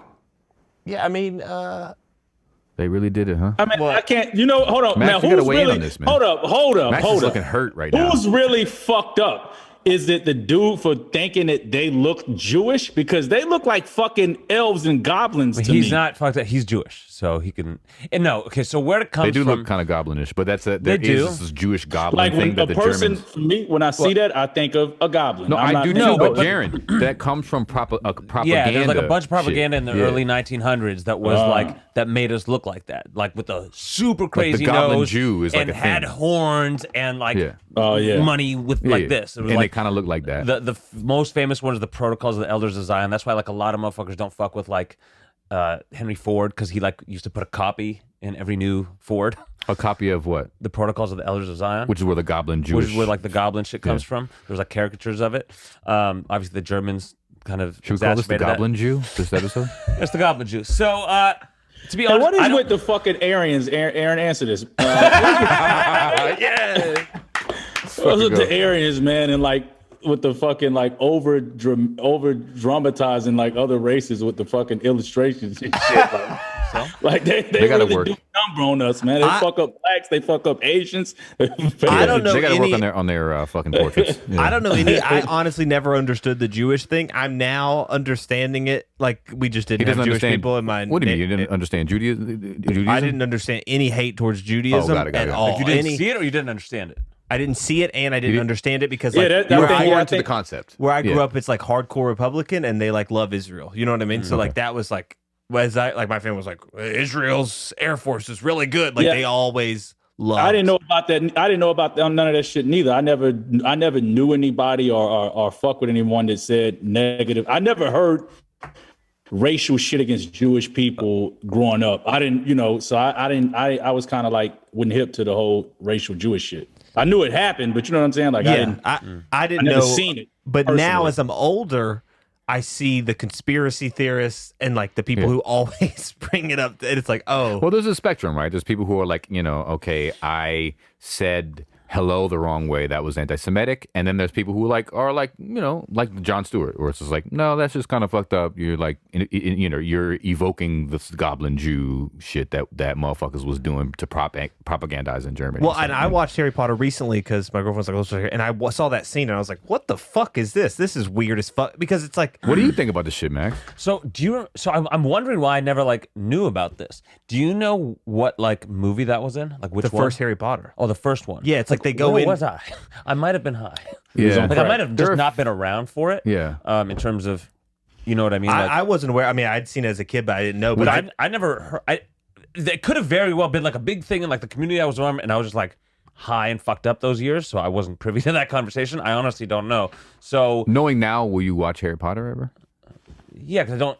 [SPEAKER 4] yeah, I mean,
[SPEAKER 1] they really did it, huh?
[SPEAKER 3] I mean, I can't. You know, hold on.
[SPEAKER 1] Max,
[SPEAKER 3] Now,
[SPEAKER 1] you gotta
[SPEAKER 3] who's
[SPEAKER 1] weigh in
[SPEAKER 3] really?
[SPEAKER 1] on this, man.
[SPEAKER 3] Hold up.
[SPEAKER 1] Max is looking hurt right now.
[SPEAKER 3] Who's really fucked up? Is it the dude for thinking that they look Jewish? Because they look like fucking elves and goblins to
[SPEAKER 2] He's
[SPEAKER 3] me.
[SPEAKER 2] not fucked up. He's Jewish, so he can. And no, okay. So where it comes
[SPEAKER 1] They do
[SPEAKER 2] from?
[SPEAKER 1] look kind of goblinish, but there
[SPEAKER 2] They do.
[SPEAKER 1] is this Jewish goblin
[SPEAKER 3] Like
[SPEAKER 1] thing
[SPEAKER 3] when
[SPEAKER 1] that
[SPEAKER 3] a
[SPEAKER 1] the
[SPEAKER 3] person,
[SPEAKER 1] Germans.
[SPEAKER 3] for me, when I see that, I think of a goblin.
[SPEAKER 1] No,
[SPEAKER 3] I'm
[SPEAKER 1] I do
[SPEAKER 3] not-
[SPEAKER 1] too, but
[SPEAKER 2] but-
[SPEAKER 1] Jaron, that comes from propaganda.
[SPEAKER 2] Yeah, there's like a bunch of propaganda
[SPEAKER 1] shit.
[SPEAKER 2] in the
[SPEAKER 1] Yeah.
[SPEAKER 2] early 1900s that was like that made us look like that, like with a super crazy
[SPEAKER 1] goblin
[SPEAKER 2] nose
[SPEAKER 1] Jew is like
[SPEAKER 2] and
[SPEAKER 1] a
[SPEAKER 2] had
[SPEAKER 1] thing.
[SPEAKER 2] horns and like
[SPEAKER 1] Yeah.
[SPEAKER 3] Oh, yeah.
[SPEAKER 2] money with
[SPEAKER 1] Yeah,
[SPEAKER 2] like
[SPEAKER 1] yeah.
[SPEAKER 2] this. It was
[SPEAKER 1] and
[SPEAKER 2] like
[SPEAKER 1] they kind of look like that.
[SPEAKER 2] the most famous one is the Protocols of the Elders of Zion. That's why like a lot of motherfuckers don't fuck with like Henry Ford because he like used to put a copy in every new Ford.
[SPEAKER 1] A copy of what?
[SPEAKER 2] The Protocols of the Elders of Zion.
[SPEAKER 1] Which is where the goblin Jewish.
[SPEAKER 2] Which is where like the goblin shit comes from. There's like caricatures of it. Obviously the Germans kind of
[SPEAKER 1] Should we call this the
[SPEAKER 2] exacerbated that.
[SPEAKER 1] Goblin Jew? This episode.
[SPEAKER 2] It's the goblin Jew. So to be
[SPEAKER 3] And
[SPEAKER 2] honest,
[SPEAKER 3] what
[SPEAKER 2] I
[SPEAKER 3] is
[SPEAKER 2] don't-
[SPEAKER 3] with the fucking Aryans? Aaron, answer this.
[SPEAKER 2] yeah.
[SPEAKER 3] What's with
[SPEAKER 1] go.
[SPEAKER 3] the Aryans, man? And like with the fucking like over dramatizing like other races with the fucking illustrations and shit. Like they
[SPEAKER 1] gotta
[SPEAKER 3] really
[SPEAKER 1] work.
[SPEAKER 3] do number on us, man. They fuck up blacks, they fuck up Asians.
[SPEAKER 4] I don't know
[SPEAKER 1] They got to
[SPEAKER 4] any-
[SPEAKER 1] work on their fucking portraits. Yeah.
[SPEAKER 4] I don't know any. I honestly never understood the Jewish thing. I'm now understanding it. Like we just
[SPEAKER 1] He
[SPEAKER 4] didn't
[SPEAKER 1] doesn't
[SPEAKER 4] have Jewish
[SPEAKER 1] understand.
[SPEAKER 4] people in my.
[SPEAKER 1] What do you mean? You didn't understand Judaism?
[SPEAKER 4] I didn't understand any hate towards Judaism
[SPEAKER 1] got it.
[SPEAKER 4] at all.
[SPEAKER 2] You didn't
[SPEAKER 4] Any-
[SPEAKER 2] see it or you didn't understand it?
[SPEAKER 4] I didn't see it and I didn't understand it because
[SPEAKER 3] Yeah,
[SPEAKER 4] like
[SPEAKER 3] that
[SPEAKER 1] You were
[SPEAKER 3] thing,
[SPEAKER 1] foreign
[SPEAKER 3] I
[SPEAKER 1] to the
[SPEAKER 3] think-
[SPEAKER 1] concept.
[SPEAKER 4] where I grew
[SPEAKER 1] Yeah.
[SPEAKER 4] up, it's like hardcore Republican and they like love Israel. You know what I mean? So like that was like, as I like my family was like Israel's Air Force is really good. Like
[SPEAKER 3] Yeah.
[SPEAKER 4] they always loved.
[SPEAKER 3] I didn't know about that. I didn't know about none of that shit neither. I never knew anybody or fuck with anyone that said negative. I never heard racial shit against Jewish people growing up. I didn't, so I was kind of like wasn't hip to the whole racial Jewish shit. I knew it happened, but you know what I'm saying? Like
[SPEAKER 4] Yeah, I didn't
[SPEAKER 3] never
[SPEAKER 4] know.
[SPEAKER 3] seen it
[SPEAKER 4] But now
[SPEAKER 3] personally.
[SPEAKER 4] as I'm older, I see the conspiracy theorists and like the people
[SPEAKER 1] Yeah.
[SPEAKER 4] who always bring it up. And it's like, oh,
[SPEAKER 1] Well, there's a spectrum, right? There's people who are like, okay, I said hello the wrong way. That was anti-Semitic. And then there's people who are like Jon Stewart, where it's just like, no, that's just kind of fucked up. You're like, you're evoking this goblin Jew shit that motherfuckers was doing to propagandize in Germany.
[SPEAKER 4] well,
[SPEAKER 1] So,
[SPEAKER 4] and I watched Harry Potter recently because my girlfriend was like, let's watch it. And I saw that scene and I was like, what the fuck is this? This is weird as fuck. Because it's like,
[SPEAKER 1] what do you think about this shit, Max?
[SPEAKER 2] So I'm wondering why I never like knew about this. Do you know what like movie that was in? Like which
[SPEAKER 4] the
[SPEAKER 2] one?
[SPEAKER 4] first Harry Potter.
[SPEAKER 2] Oh, the first one.
[SPEAKER 4] Yeah, it's like they go
[SPEAKER 2] where
[SPEAKER 4] in-
[SPEAKER 2] was I? I might have been high.
[SPEAKER 1] Yeah.
[SPEAKER 2] Like I might have
[SPEAKER 1] There
[SPEAKER 2] just
[SPEAKER 1] are-
[SPEAKER 2] not been around for it.
[SPEAKER 1] Yeah.
[SPEAKER 2] In terms of, you know what I mean? Like,
[SPEAKER 4] I wasn't aware. I mean, I'd seen it as a kid, but I didn't know. But
[SPEAKER 2] but I never heard. It could have very well been like a big thing in like the community I was on, and I was just like high and fucked up those years, so I wasn't privy to that conversation. I honestly don't know. So
[SPEAKER 1] Knowing now, will you watch Harry Potter ever?
[SPEAKER 2] yeah, because I don't.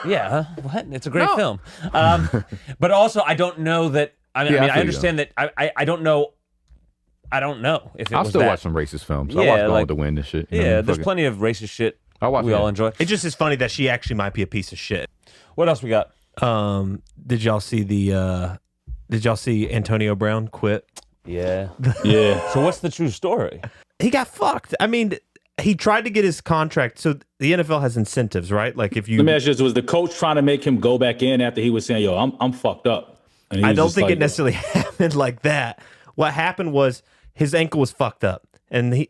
[SPEAKER 2] Yeah, huh? What? It's a great film. But also, I don't know that. I
[SPEAKER 1] Yeah, I
[SPEAKER 2] mean,
[SPEAKER 1] feel
[SPEAKER 2] I
[SPEAKER 1] you,
[SPEAKER 2] understand that. I don't know I don't know if it
[SPEAKER 1] I'll
[SPEAKER 2] was
[SPEAKER 1] still
[SPEAKER 2] that.
[SPEAKER 1] watch some racist films. I
[SPEAKER 2] Yeah,
[SPEAKER 1] watch Gone
[SPEAKER 2] like-
[SPEAKER 1] with the Wind and shit. You know,
[SPEAKER 2] Yeah, there's
[SPEAKER 1] fuck it.
[SPEAKER 2] plenty of racist shit
[SPEAKER 1] I'll watch
[SPEAKER 2] we
[SPEAKER 1] that.
[SPEAKER 2] all enjoy.
[SPEAKER 4] It just is funny that she actually might be a piece of shit.
[SPEAKER 2] What else we got?
[SPEAKER 4] Did y'all see Did y'all see Antonio Brown quit?
[SPEAKER 2] Yeah.
[SPEAKER 3] Yeah.
[SPEAKER 2] So what's the true story?
[SPEAKER 4] He got fucked. I mean, he tried to get his contract. So the NFL has incentives, right? Like if you,
[SPEAKER 3] Let me ask you this: was the coach trying to make him go back in after he was saying, "Yo, I'm fucked up"? And he
[SPEAKER 4] I
[SPEAKER 3] was
[SPEAKER 4] don't
[SPEAKER 3] just
[SPEAKER 4] think
[SPEAKER 3] like,
[SPEAKER 4] it necessarily happened like that. What happened was his ankle was fucked up, and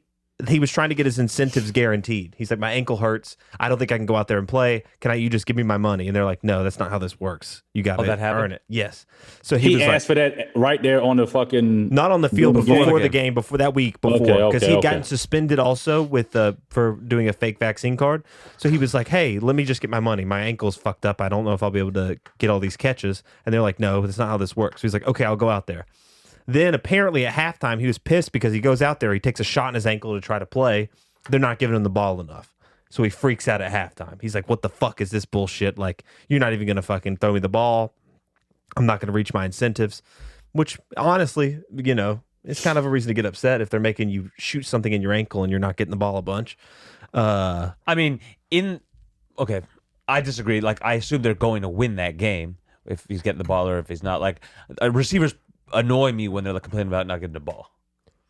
[SPEAKER 4] he was trying to get his incentives guaranteed. He's like, my ankle hurts. I don't think I can go out there and play. You just give me my money? And they're like, no, that's not how this works. You got to
[SPEAKER 2] that happened?
[SPEAKER 4] earn it. Yes. So
[SPEAKER 3] He
[SPEAKER 4] was
[SPEAKER 3] asked for that right there on the fucking.
[SPEAKER 4] not on the field, but
[SPEAKER 3] Before
[SPEAKER 4] before
[SPEAKER 3] the
[SPEAKER 4] the game, before that week before, because
[SPEAKER 3] Okay,
[SPEAKER 4] he'd
[SPEAKER 3] okay.
[SPEAKER 4] gotten suspended also with for doing a fake vaccine card. So he was like, hey, let me just get my money. My ankle's fucked up. I don't know if I'll be able to get all these catches. And they're like, no, that's not how this works. So he's like, okay, I'll go out there. Then apparently at halftime, he was pissed because he goes out there, he takes a shot in his ankle to try to play. They're not giving him the ball enough. So he freaks out at halftime. He's like, what the fuck is this bullshit? Like, you're not even going to fucking throw me the ball. I'm not going to reach my incentives. Which, honestly, it's kind of a reason to get upset if they're making you shoot something in your ankle and you're not getting the ball a bunch.
[SPEAKER 2] I mean, okay, I disagree. Like, I assume they're going to win that game if he's getting the ball or if he's not. Like, receivers annoy me when they're like complaining about not getting the ball.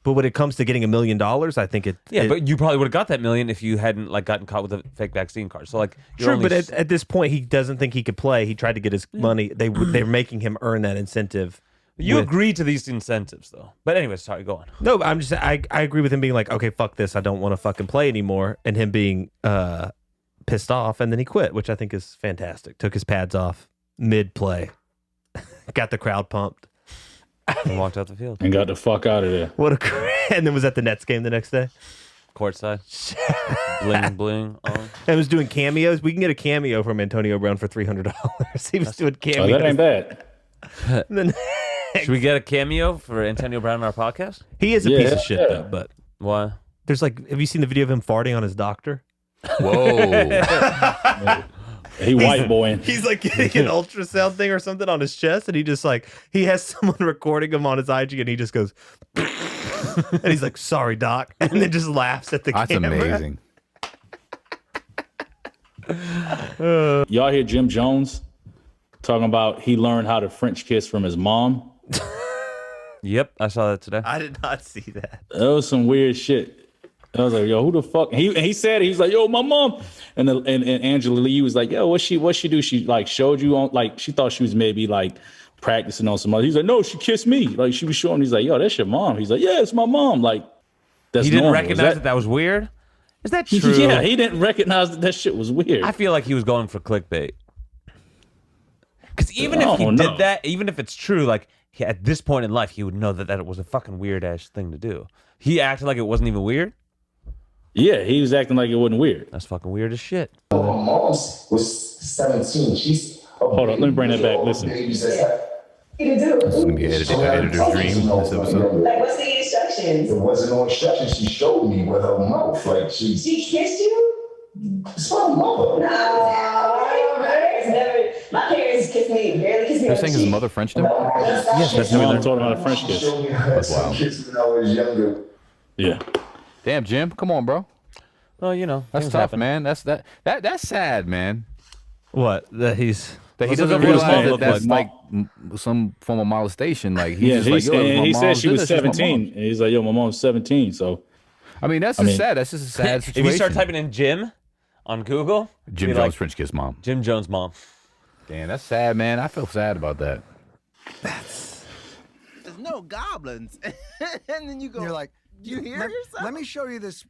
[SPEAKER 4] But when it comes to getting $1 million, I think
[SPEAKER 2] but you probably would have got that $1 million if you hadn't like gotten caught with a fake vaccine card. So like,
[SPEAKER 4] Sure, but at this point, he doesn't think he could play. He tried to get his money. They're making him earn that incentive.
[SPEAKER 2] you agree to these incentives though. But anyways, sorry, go on.
[SPEAKER 4] No, I agree with him being like, okay, fuck this. I don't want to fucking play anymore. And him being pissed off. And then he quit, which I think is fantastic. Took his pads off mid-play. Got the crowd pumped.
[SPEAKER 2] And walked out the field,
[SPEAKER 3] and got the fuck out of there.
[SPEAKER 4] And then was at the Nets game the next day.
[SPEAKER 2] courtside, bling bling. On.
[SPEAKER 4] And was doing cameos. We can get a cameo from Antonio Brown for $300. He was doing
[SPEAKER 3] Oh,
[SPEAKER 4] cameos.
[SPEAKER 3] that ain't bad.
[SPEAKER 4] And then
[SPEAKER 2] Should we get a cameo for Antonio Brown on our podcast?
[SPEAKER 4] he is a piece of shit though. But
[SPEAKER 2] Why?
[SPEAKER 4] there's like, have you seen the video of him farting on his doctor?
[SPEAKER 1] Whoa.
[SPEAKER 3] He white boying.
[SPEAKER 4] He's like getting an ultrasound thing or something on his chest, and he just like he has someone recording him on his IG, and he just goes, and he's like, "Sorry, doc," and then just laughs at the
[SPEAKER 1] That's
[SPEAKER 4] camera.
[SPEAKER 1] amazing.
[SPEAKER 3] Y'all hear Jim Jones talking about he learned how to French kiss from his mom?
[SPEAKER 2] Yep, I saw that today.
[SPEAKER 4] I did not see that.
[SPEAKER 3] That was some weird shit. I was like, yo, who the fuck? He said it. He was like, yo, my mom. And Angela Lee was like, yo, what she do? She like showed you on, like, she thought she was maybe like practicing on some other. He's like, no, she kissed me. Like, she was showing. He's like, yo, that's your mom. He's like, yeah, it's my mom. Like, that's
[SPEAKER 2] He didn't
[SPEAKER 3] normal.
[SPEAKER 2] recognize that was weird. Is that true?
[SPEAKER 3] Yeah, he didn't recognize that shit was weird.
[SPEAKER 2] I feel like he was going for clickbait. Because even if he
[SPEAKER 3] Oh, no.
[SPEAKER 2] did that, even if it's true, like at this point in life, he would know that it was a fucking weird ass thing to do. He acted like it wasn't even weird.
[SPEAKER 3] Yeah, he was acting like it wasn't weird.
[SPEAKER 2] That's fucking weird as shit.
[SPEAKER 6] My mom was 17. She's
[SPEAKER 3] Hold on, let me bring that back. Listen.
[SPEAKER 6] Babies you do.
[SPEAKER 1] This is gonna be an editor's dream. This episode.
[SPEAKER 6] Like, what's the instructions? It wasn't no instructions. She showed me with her mouth. Like, she kissed you? It's my mother. My parents kissed me, barely kissed me.
[SPEAKER 1] You're saying his mother Frenched him?
[SPEAKER 2] Yes, that's
[SPEAKER 3] His
[SPEAKER 2] how
[SPEAKER 3] mom
[SPEAKER 2] we
[SPEAKER 3] taught him how to French
[SPEAKER 6] She
[SPEAKER 3] kiss.
[SPEAKER 6] showed me her
[SPEAKER 1] wild.
[SPEAKER 6] kiss when I was younger.
[SPEAKER 3] Yeah.
[SPEAKER 1] Damn, Jim, come on, bro.
[SPEAKER 2] Well, you know,
[SPEAKER 1] That's
[SPEAKER 2] things
[SPEAKER 1] tough,
[SPEAKER 2] happen.
[SPEAKER 1] man. That's sad, man.
[SPEAKER 4] What? That he's
[SPEAKER 1] That he
[SPEAKER 2] What's
[SPEAKER 1] doesn't
[SPEAKER 2] his mom
[SPEAKER 1] realize that
[SPEAKER 2] look
[SPEAKER 1] that's
[SPEAKER 2] like?
[SPEAKER 1] some form of molestation. Like
[SPEAKER 3] Yeah,
[SPEAKER 1] he's just like, yo,
[SPEAKER 3] he
[SPEAKER 1] my
[SPEAKER 3] said
[SPEAKER 1] mom's
[SPEAKER 3] she
[SPEAKER 1] did
[SPEAKER 3] was
[SPEAKER 1] this, it's my
[SPEAKER 3] 17.
[SPEAKER 1] mom's.
[SPEAKER 3] And he's like, yo, my mom's 17. So,
[SPEAKER 1] I mean, that's sad. That's just a sad
[SPEAKER 2] If
[SPEAKER 1] situation.
[SPEAKER 2] you start typing in Jim on Google,
[SPEAKER 1] Jim
[SPEAKER 2] be
[SPEAKER 1] Jones
[SPEAKER 2] like,
[SPEAKER 1] French kiss mom.
[SPEAKER 2] Jim Jones' mom.
[SPEAKER 1] Damn, that's sad, man. I feel sad about that.
[SPEAKER 7] There's no goblins. And then you go,
[SPEAKER 8] You're like,
[SPEAKER 7] you hear
[SPEAKER 8] let,
[SPEAKER 7] yourself?
[SPEAKER 8] Let me show you this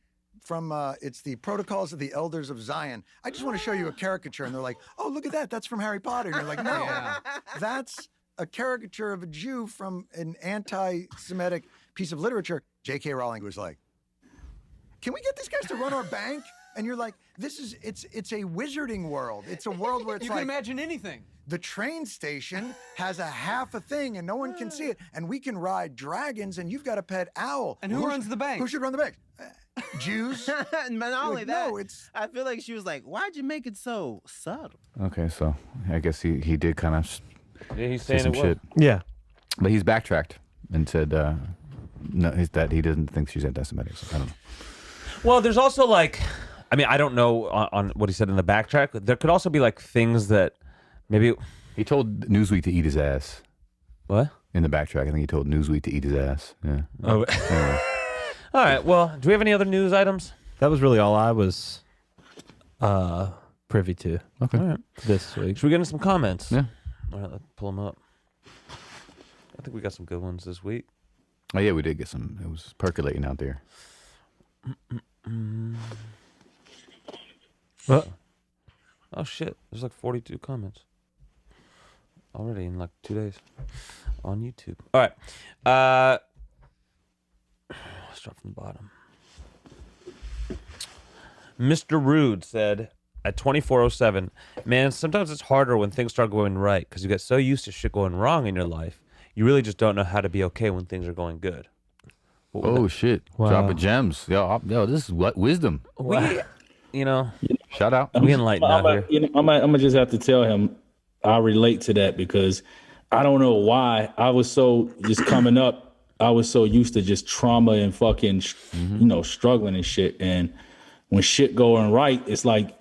[SPEAKER 8] from, it's the Protocols of the Elders of Zion. I just want to show you a caricature. And they're like, oh, look at that. That's from Harry Potter. And you're like, no, that's a caricature of a Jew from an anti-Semitic piece of literature. J.K. Rowling was like, can we get these guys to run our bank? And you're like, it's a wizarding world. It's a world where it's
[SPEAKER 9] You
[SPEAKER 8] like,
[SPEAKER 9] can imagine anything.
[SPEAKER 8] the train station has a half a thing and no one can see it. And we can ride dragons and you've got a pet owl.
[SPEAKER 9] And who runs the bank?
[SPEAKER 8] Who should run the bank? Jews.
[SPEAKER 7] But not only
[SPEAKER 8] Like,
[SPEAKER 7] that,
[SPEAKER 8] no, it's-
[SPEAKER 7] I feel like she was like, why'd you make it so subtle?
[SPEAKER 1] Okay, so I guess he did kind of
[SPEAKER 2] Yeah, he's
[SPEAKER 1] say
[SPEAKER 2] saying
[SPEAKER 1] some
[SPEAKER 2] it was.
[SPEAKER 1] shit,
[SPEAKER 4] yeah.
[SPEAKER 1] but he's backtracked and said, No, it's that he doesn't think she's anti-Semitic. So I don't know.
[SPEAKER 2] Well, there's also like, I mean, I don't know on what he said in the backtrack. There could also be like things that maybe
[SPEAKER 1] He told Newsweek to eat his ass
[SPEAKER 2] what?
[SPEAKER 1] in the backtrack. I think he told Newsweek to eat his ass. Yeah.
[SPEAKER 4] Oh,
[SPEAKER 1] Anyway.
[SPEAKER 2] All right. Well, do we have any other news items?
[SPEAKER 4] that was really all I was privy to
[SPEAKER 1] Okay.
[SPEAKER 2] All right.
[SPEAKER 4] this week.
[SPEAKER 2] Should we get into some comments?
[SPEAKER 1] Yeah.
[SPEAKER 2] All right, let's pull them up. I think we got some good ones this week.
[SPEAKER 1] Oh yeah, we did get some. It was percolating out there.
[SPEAKER 4] What?
[SPEAKER 2] Oh shit! There's like 42 comments already in like 2 days on YouTube. All right. Let's start from the bottom. Mr. Rude said at 2407, man, sometimes it's harder when things start going right because you get so used to shit going wrong in your life. You really just don't know how to be okay when things are going good. What would
[SPEAKER 1] Oh shit!
[SPEAKER 4] Wow.
[SPEAKER 1] Dropping gems. Yo, this is what wisdom.
[SPEAKER 2] we, you know,
[SPEAKER 1] Shout out.
[SPEAKER 2] we enlightened out here.
[SPEAKER 3] I'm gonna just have to tell him I relate to that because I don't know why I was so just coming up. I was so used to just trauma and fucking, struggling and shit. And when shit going right, it's like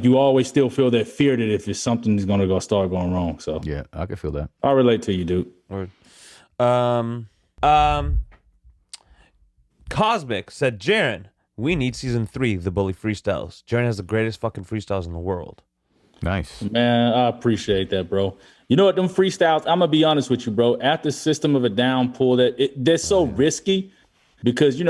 [SPEAKER 3] you always still feel that fear that if it's something's gonna start going wrong. So
[SPEAKER 1] Yeah, I can feel that.
[SPEAKER 3] I relate to you, dude.
[SPEAKER 2] Word. Cosmic said, Jarren, we need season 3, The Bully Freestyles. Jarren has the greatest fucking freestyles in the world.
[SPEAKER 1] Nice.
[SPEAKER 3] Man, I appreciate that, bro. You know what? Them freestyles, I'm gonna be honest with you, bro. After System of a Down pull they're so risky because you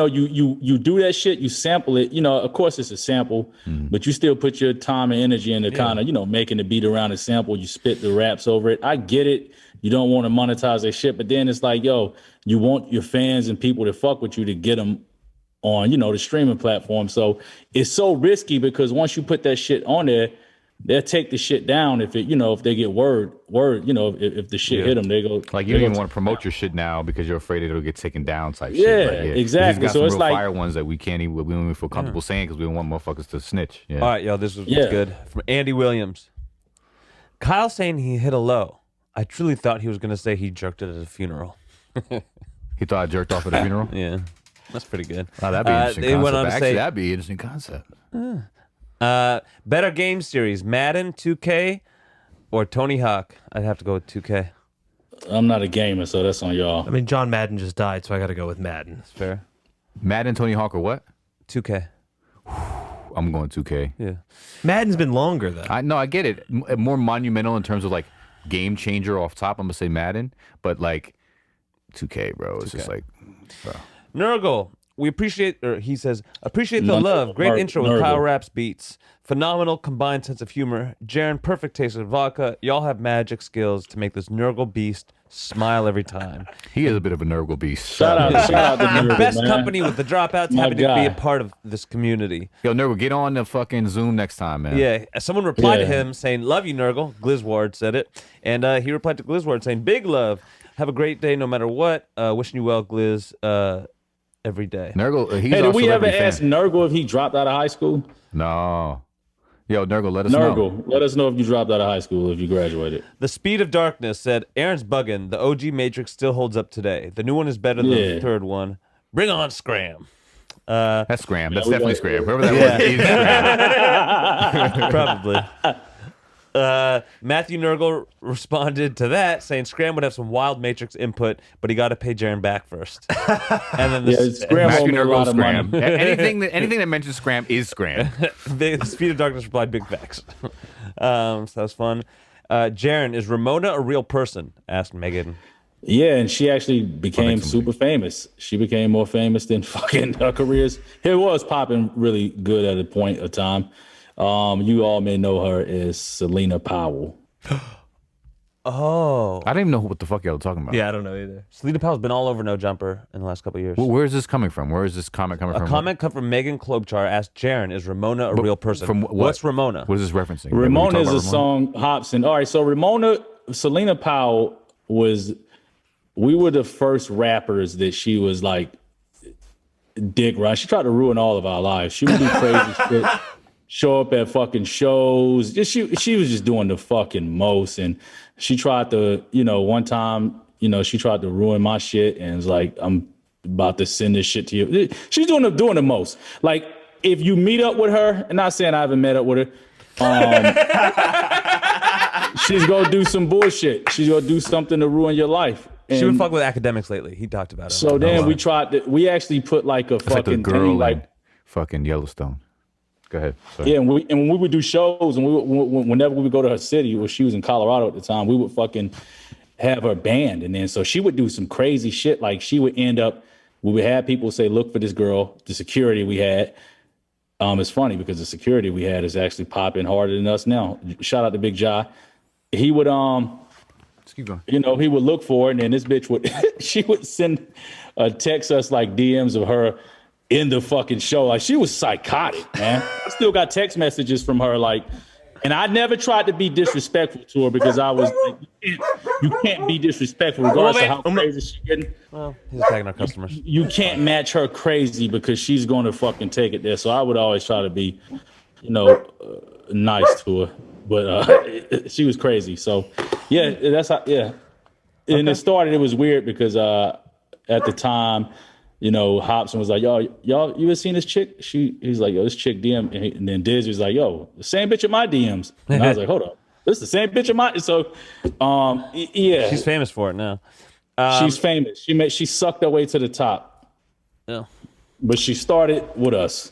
[SPEAKER 3] do that shit, you sample it. Of course it's a sample, but you still put your time and energy into kind of making the beat around the sample. You spit the raps over it. I get it. You don't want to monetize that shit, but then it's like, yo, you want your fans and people to fuck with you to get them on, the streaming platform. So it's so risky because once you put that shit on there, they'll take the shit down if they get word, if the shit hit them, they go
[SPEAKER 1] Like you don't even want to promote your shit now because you're afraid it'll get taken down type
[SPEAKER 3] Yeah,
[SPEAKER 1] shit. Like,
[SPEAKER 3] exactly.
[SPEAKER 1] He's got
[SPEAKER 3] So
[SPEAKER 1] some
[SPEAKER 3] it's
[SPEAKER 1] real
[SPEAKER 3] like-
[SPEAKER 1] fire ones that we don't even feel comfortable saying because we don't want motherfuckers to snitch. Yeah.
[SPEAKER 2] All right, yo, this was
[SPEAKER 3] Yeah.
[SPEAKER 2] good. From Andy Williams. Kyle saying he hit a low. I truly thought he was going to say he jerked it at a funeral.
[SPEAKER 1] He thought I jerked off at a funeral?
[SPEAKER 2] Yeah, that's pretty good.
[SPEAKER 1] Oh, that'd be an interesting
[SPEAKER 2] They
[SPEAKER 1] concept.
[SPEAKER 2] went on to
[SPEAKER 1] Actually,
[SPEAKER 2] say,
[SPEAKER 1] that'd be an interesting concept.
[SPEAKER 2] better game series, Madden, 2K, or Tony Hawk. I'd have to go with 2K.
[SPEAKER 3] I'm not a gamer, so that's on y'all.
[SPEAKER 4] I mean, John Madden just died, so I got to go with Madden.
[SPEAKER 2] That's fair.
[SPEAKER 1] Madden, Tony Hawk, or what?
[SPEAKER 2] 2K.
[SPEAKER 1] I'm going 2K.
[SPEAKER 2] Yeah.
[SPEAKER 4] Madden's been longer though.
[SPEAKER 1] I get it. More monumental in terms of like game changer off top. I'm gonna say Madden, but like 2K, bro. It's just like, bro.
[SPEAKER 2] Nurgle, we appreciate, or he says, appreciate the love. Great intro with
[SPEAKER 3] Nurgle.
[SPEAKER 2] Kyle Raps beats. Phenomenal combined sense of humor. Jarren, perfect taste of vodka. Y'all have magic skills to make this Nurgle beast smile every time.
[SPEAKER 1] He is a bit of a Nurgle beast.
[SPEAKER 3] Shout out to Nurgle,
[SPEAKER 2] Best
[SPEAKER 3] man.
[SPEAKER 2] company with the Dropouts.
[SPEAKER 3] My
[SPEAKER 2] Happy to be
[SPEAKER 3] guy.
[SPEAKER 2] a part of this community.
[SPEAKER 1] Yo, Nurgle, get on the fucking Zoom next time, man.
[SPEAKER 2] Yeah, someone replied to
[SPEAKER 3] Yeah.
[SPEAKER 2] him saying, love you, Nurgle. Glizzward said it. And he replied to Glizzward saying, big love. Have a great day no matter what. Wishing you well, Glizz, every day.
[SPEAKER 1] Nurgle, he's
[SPEAKER 3] Hey,
[SPEAKER 1] our
[SPEAKER 3] did we ever
[SPEAKER 1] celebrity fan.
[SPEAKER 3] ask Nurgle if he dropped out of high school?
[SPEAKER 1] No. Yo, Nurgle, let us know.
[SPEAKER 3] Nurgle, let us know if you dropped out of high school, if you graduated.
[SPEAKER 2] The Speed of Darkness said, Aaron's bugging. The OG Matrix still holds up today. The new one is better than the
[SPEAKER 3] Yeah.
[SPEAKER 2] third one. Bring on Scram.
[SPEAKER 1] That's Scram. That's
[SPEAKER 3] we
[SPEAKER 1] definitely
[SPEAKER 3] got-
[SPEAKER 1] Scram. Whoever that was, he's Scram.
[SPEAKER 2] Probably. Matthew Nurgle responded to that saying Scram would have some wild Matrix input, but he got to pay Jarren back first. And then
[SPEAKER 3] Yeah,
[SPEAKER 2] the
[SPEAKER 3] Scram
[SPEAKER 1] Matthew
[SPEAKER 3] owed me a lot
[SPEAKER 1] Nurgle,
[SPEAKER 3] of
[SPEAKER 1] Scram.
[SPEAKER 3] money.
[SPEAKER 1] anything that mentions Scram is Scram.
[SPEAKER 2] the Speed of Darkness replied, big facts. So that was fun. Jarren, is Ramona a real person? Asked Megan.
[SPEAKER 3] Yeah, and she actually became
[SPEAKER 1] somebody.
[SPEAKER 3] super famous. She became more famous than fucking her careers. It was popping really good at a point of time. You all may know her as Selena Powell.
[SPEAKER 2] Oh.
[SPEAKER 1] I didn't even know what the fuck y'all were talking about.
[SPEAKER 4] Yeah, I don't know either.
[SPEAKER 2] Selena Powell's been all over No Jumper in the last couple of years.
[SPEAKER 1] Well, where is this coming from? Where is this comment coming
[SPEAKER 2] A
[SPEAKER 1] from?
[SPEAKER 2] comment come from Megan Klobuchar asked Jarren, is Ramona a real person?
[SPEAKER 1] From what?
[SPEAKER 2] What's Ramona?
[SPEAKER 1] What is this referencing?
[SPEAKER 3] Ramona
[SPEAKER 1] Are we
[SPEAKER 3] is
[SPEAKER 1] talking
[SPEAKER 3] a
[SPEAKER 1] about Ramona?
[SPEAKER 3] song Hobson. All right, so Selena Powell we were the first rappers that she was like dick run. She tried to ruin all of our lives. She would do crazy shit. Show up at fucking shows. She was just doing the fucking most. And she tried to, one time, you know, she tried to ruin my shit and was like, I'm about to send this shit to you. She's doing the most. Like, if you meet up with her, and not saying I haven't met up with her, she's gonna do some bullshit. She's gonna do something to ruin your life.
[SPEAKER 2] She would fuck with academics lately. He talked about it.
[SPEAKER 3] So then we actually put like a fucking
[SPEAKER 1] like the girl
[SPEAKER 3] thing, like
[SPEAKER 1] fucking Yellowstone. Go ahead. Sorry.
[SPEAKER 3] yeah, and when we would do shows, and whenever we would go to her city, where she was in Colorado at the time, we would fucking have her banned, and then so she would do some crazy shit. Like she would end up, we would have people say, "Look for this girl." The security we had, it's funny because the security we had is actually popping harder than us now. Shout out to Big Jai. He would
[SPEAKER 1] Just keep going.
[SPEAKER 3] you know, he would look for it, and then this bitch would she would send text us like DMs of her in the fucking show. Like she was psychotic, man. I still got text messages from her, like, and I never tried to be disrespectful to her because I was like, you can't be disrespectful regardless of how crazy she's getting.
[SPEAKER 2] Well, he's attacking our customers.
[SPEAKER 3] You can't match her crazy because she's going to fucking take it there. So I would always try to be, you know, nice to her. But she was crazy. So yeah, that's how. Yeah, and it started. It was weird because at the time, you know, Hobson was like, y'all, you ever seen this chick? He's like, yo, this chick DM, and then Diz was like, yo, the same bitch in my DMs. And I was like, hold up, this is the same bitch in my. So, yeah,
[SPEAKER 2] She's famous for it now.
[SPEAKER 3] she's famous. She sucked her way to the top,
[SPEAKER 2] Yeah.
[SPEAKER 3] but she started with us.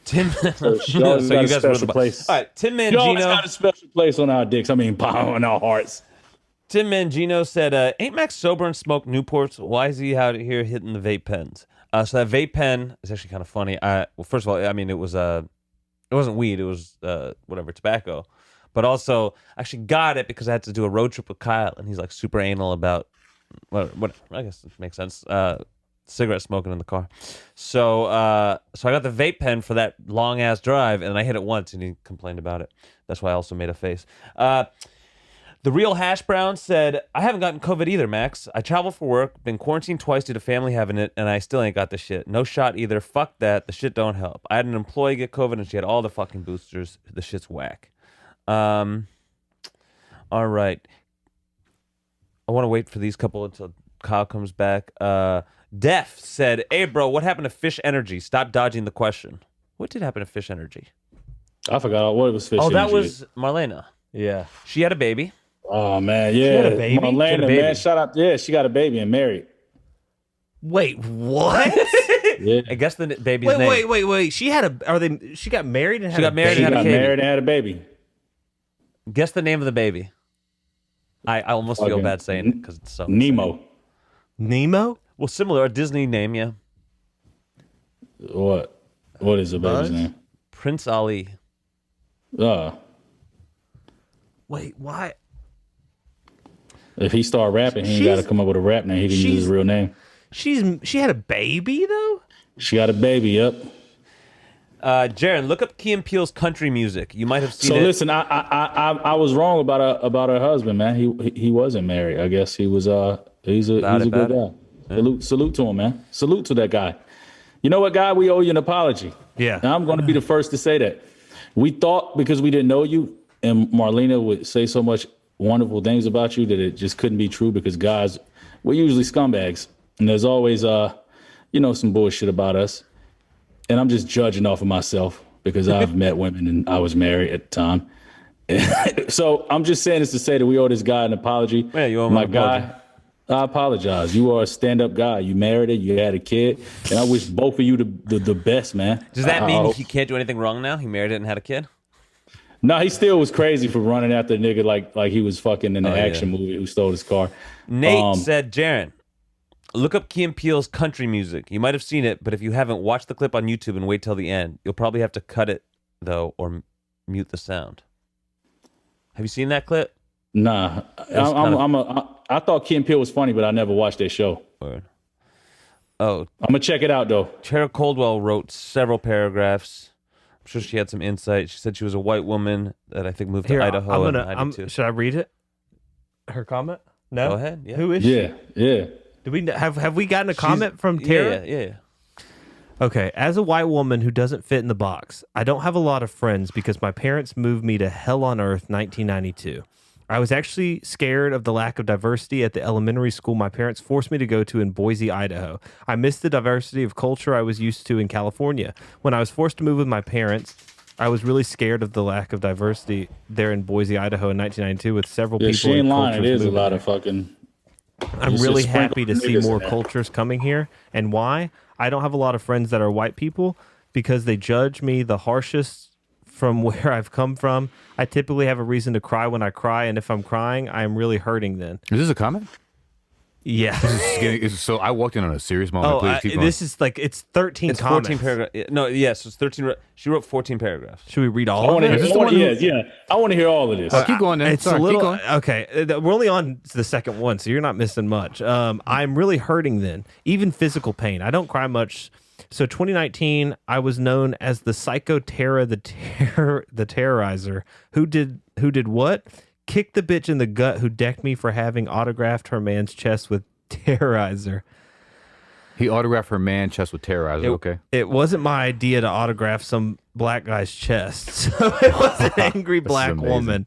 [SPEAKER 2] Tim.
[SPEAKER 3] So she always got a special place.
[SPEAKER 2] All right, Tim
[SPEAKER 3] She always
[SPEAKER 2] Mangino.
[SPEAKER 3] got a special place on our dicks. I mean, on our hearts.
[SPEAKER 2] Tim Mangino said, "Ain't Max sober and smoke Newports? Why is he out here hitting the vape pens?" So that vape pen is actually kind of funny. Well, first of all, I mean, it wasn't weed. It was whatever, tobacco. But also, I actually got it because I had to do a road trip with Kyle, and he's like super anal about what I guess it makes sense. Cigarette smoking in the car. So I got the vape pen for that long ass drive, and I hit it once, and he complained about it. That's why I also made a face. The Real Hash Brown said, I haven't gotten COVID either, Max. I travel for work, been quarantined twice due to family having it, and I still ain't got the shit. No shot either. Fuck that. The shit don't help. I had an employee get COVID, and she had all the fucking boosters. The shit's whack. All right. I want to wait for these couple until Kyle comes back. Def said, hey, bro, what happened to Fish Energy? Stop dodging the question. What did happen to Fish Energy?
[SPEAKER 3] I forgot what it was. Fish
[SPEAKER 2] Oh, that
[SPEAKER 3] Energy.
[SPEAKER 2] was Marlena.
[SPEAKER 4] Yeah.
[SPEAKER 2] She had a baby.
[SPEAKER 3] Oh man, yeah.
[SPEAKER 4] She had a baby?
[SPEAKER 3] Marlena,
[SPEAKER 2] She had a baby.
[SPEAKER 3] man, shout out. Yeah, she got a baby and married.
[SPEAKER 4] Wait, what?
[SPEAKER 3] Yeah,
[SPEAKER 2] I guess the baby's name.
[SPEAKER 4] wait. She got married and had
[SPEAKER 2] She got married
[SPEAKER 3] she
[SPEAKER 2] and had
[SPEAKER 3] got
[SPEAKER 2] a baby.
[SPEAKER 3] married and had a baby.
[SPEAKER 2] Guess the name of the baby. I almost feel
[SPEAKER 3] Okay.
[SPEAKER 2] bad saying it because it's so
[SPEAKER 3] Nemo.
[SPEAKER 4] Nemo?
[SPEAKER 2] Well, similar, a Disney name, yeah.
[SPEAKER 3] What? What is the baby's name?
[SPEAKER 2] Prince Ali.
[SPEAKER 4] Wait, why?
[SPEAKER 3] If he start rapping, he ain't got to come up with a rap name. He can use his real name.
[SPEAKER 4] She had a baby though?
[SPEAKER 3] She got a baby. Yep.
[SPEAKER 2] Jarren, look up Key and Peele's country music. You might have seen
[SPEAKER 3] So
[SPEAKER 2] it.
[SPEAKER 3] listen, I was wrong about her husband, man. He wasn't married. I guess he was. He's a good guy. Salute to him, man. Salute to that guy. You know what, guy? We owe you an apology.
[SPEAKER 4] Yeah.
[SPEAKER 3] And I'm going to be the first to say that. We thought because we didn't know you, and Marlena would say so much wonderful things about you that it just couldn't be true because guys, we're usually scumbags, and there's always some bullshit about us. And I'm just judging off of myself because I've met women and I was married at the time. So I'm just saying this to say that we owe this guy an apology.
[SPEAKER 2] Yeah, you owe him
[SPEAKER 3] My
[SPEAKER 2] an apology.
[SPEAKER 3] guy, I apologize. You are a stand-up guy. You married it. You had a kid. And I wish both of you the best, man.
[SPEAKER 2] Does that
[SPEAKER 3] I
[SPEAKER 2] mean
[SPEAKER 3] hope-
[SPEAKER 2] he can't do anything wrong now? He married it and had a kid?
[SPEAKER 3] No, he still was crazy for running after the nigga like he was fucking in the action movie who stole his car.
[SPEAKER 2] Nate said, Jarren, look up Key and Peele's country music. You might have seen it, but if you haven't, watch the clip on YouTube and wait till the end. You'll probably have to cut it, though, or mute the sound. Have you seen that clip?
[SPEAKER 3] Nah, I thought Key and Peele was funny, but I never watched that show.
[SPEAKER 2] Word. Oh,
[SPEAKER 3] I'm gonna check it out though.
[SPEAKER 2] Tara Coldwell wrote several paragraphs. I'm sure she had some insight. She said she was a white woman that I think moved to Idaho.
[SPEAKER 4] Should I read it? Her comment? No.
[SPEAKER 2] Go ahead. Yeah.
[SPEAKER 4] Who is she?
[SPEAKER 3] Yeah.
[SPEAKER 4] Do we have we gotten a comment from Tara?
[SPEAKER 2] Yeah.
[SPEAKER 4] Okay, as a white woman who doesn't fit in the box, I don't have a lot of friends because my parents moved me to hell on earth 1992. I was actually scared of the lack of diversity at the elementary school my parents forced me to go to in Boise, Idaho. I missed the diversity of culture I was used to in California. When I was forced to move with my parents, I was really scared of the lack of diversity there in Boise, Idaho in 1992 with several people.
[SPEAKER 3] She ain't
[SPEAKER 4] and
[SPEAKER 3] lying. It
[SPEAKER 4] cultures
[SPEAKER 3] is a
[SPEAKER 4] moving
[SPEAKER 3] lot
[SPEAKER 4] there.
[SPEAKER 3] of fucking.
[SPEAKER 4] I'm
[SPEAKER 3] It's
[SPEAKER 4] really
[SPEAKER 3] just
[SPEAKER 4] happy to
[SPEAKER 3] sprinkled
[SPEAKER 4] see
[SPEAKER 3] niggas
[SPEAKER 4] more
[SPEAKER 3] in there.
[SPEAKER 4] cultures coming here. And why? I don't have a lot of friends that are white people because they judge me the harshest from where I've come from. I typically have a reason to cry when I cry, and if I'm crying, I am really hurting then.
[SPEAKER 1] Is this a comment?
[SPEAKER 4] Yeah.
[SPEAKER 1] So I walked in on a serious moment. Please keep going.
[SPEAKER 4] This is like, it's 13
[SPEAKER 2] It's
[SPEAKER 4] comments.
[SPEAKER 2] 14 paragraphs. No, yes, it's 13. She wrote 14 paragraphs.
[SPEAKER 4] Should we read
[SPEAKER 3] I
[SPEAKER 4] all of
[SPEAKER 3] want
[SPEAKER 4] it?
[SPEAKER 3] to. I want to hear all of this.
[SPEAKER 1] Keep going then.
[SPEAKER 4] It's
[SPEAKER 1] Sorry,
[SPEAKER 4] a
[SPEAKER 1] keep
[SPEAKER 4] little
[SPEAKER 1] going.
[SPEAKER 4] okay. We're only on to the second one, so you're not missing much. I'm really hurting then, even physical pain. I don't cry much. So 2019, I was known as the Psycho Terra, the terrorizer. Who did what? Kicked the bitch in the gut who decked me for having autographed her man's chest with terrorizer.
[SPEAKER 1] He autographed her man chest with terrorizer. Okay.
[SPEAKER 4] It wasn't my idea to autograph some black guy's chest. So it was an angry black
[SPEAKER 1] amazing.
[SPEAKER 4] woman.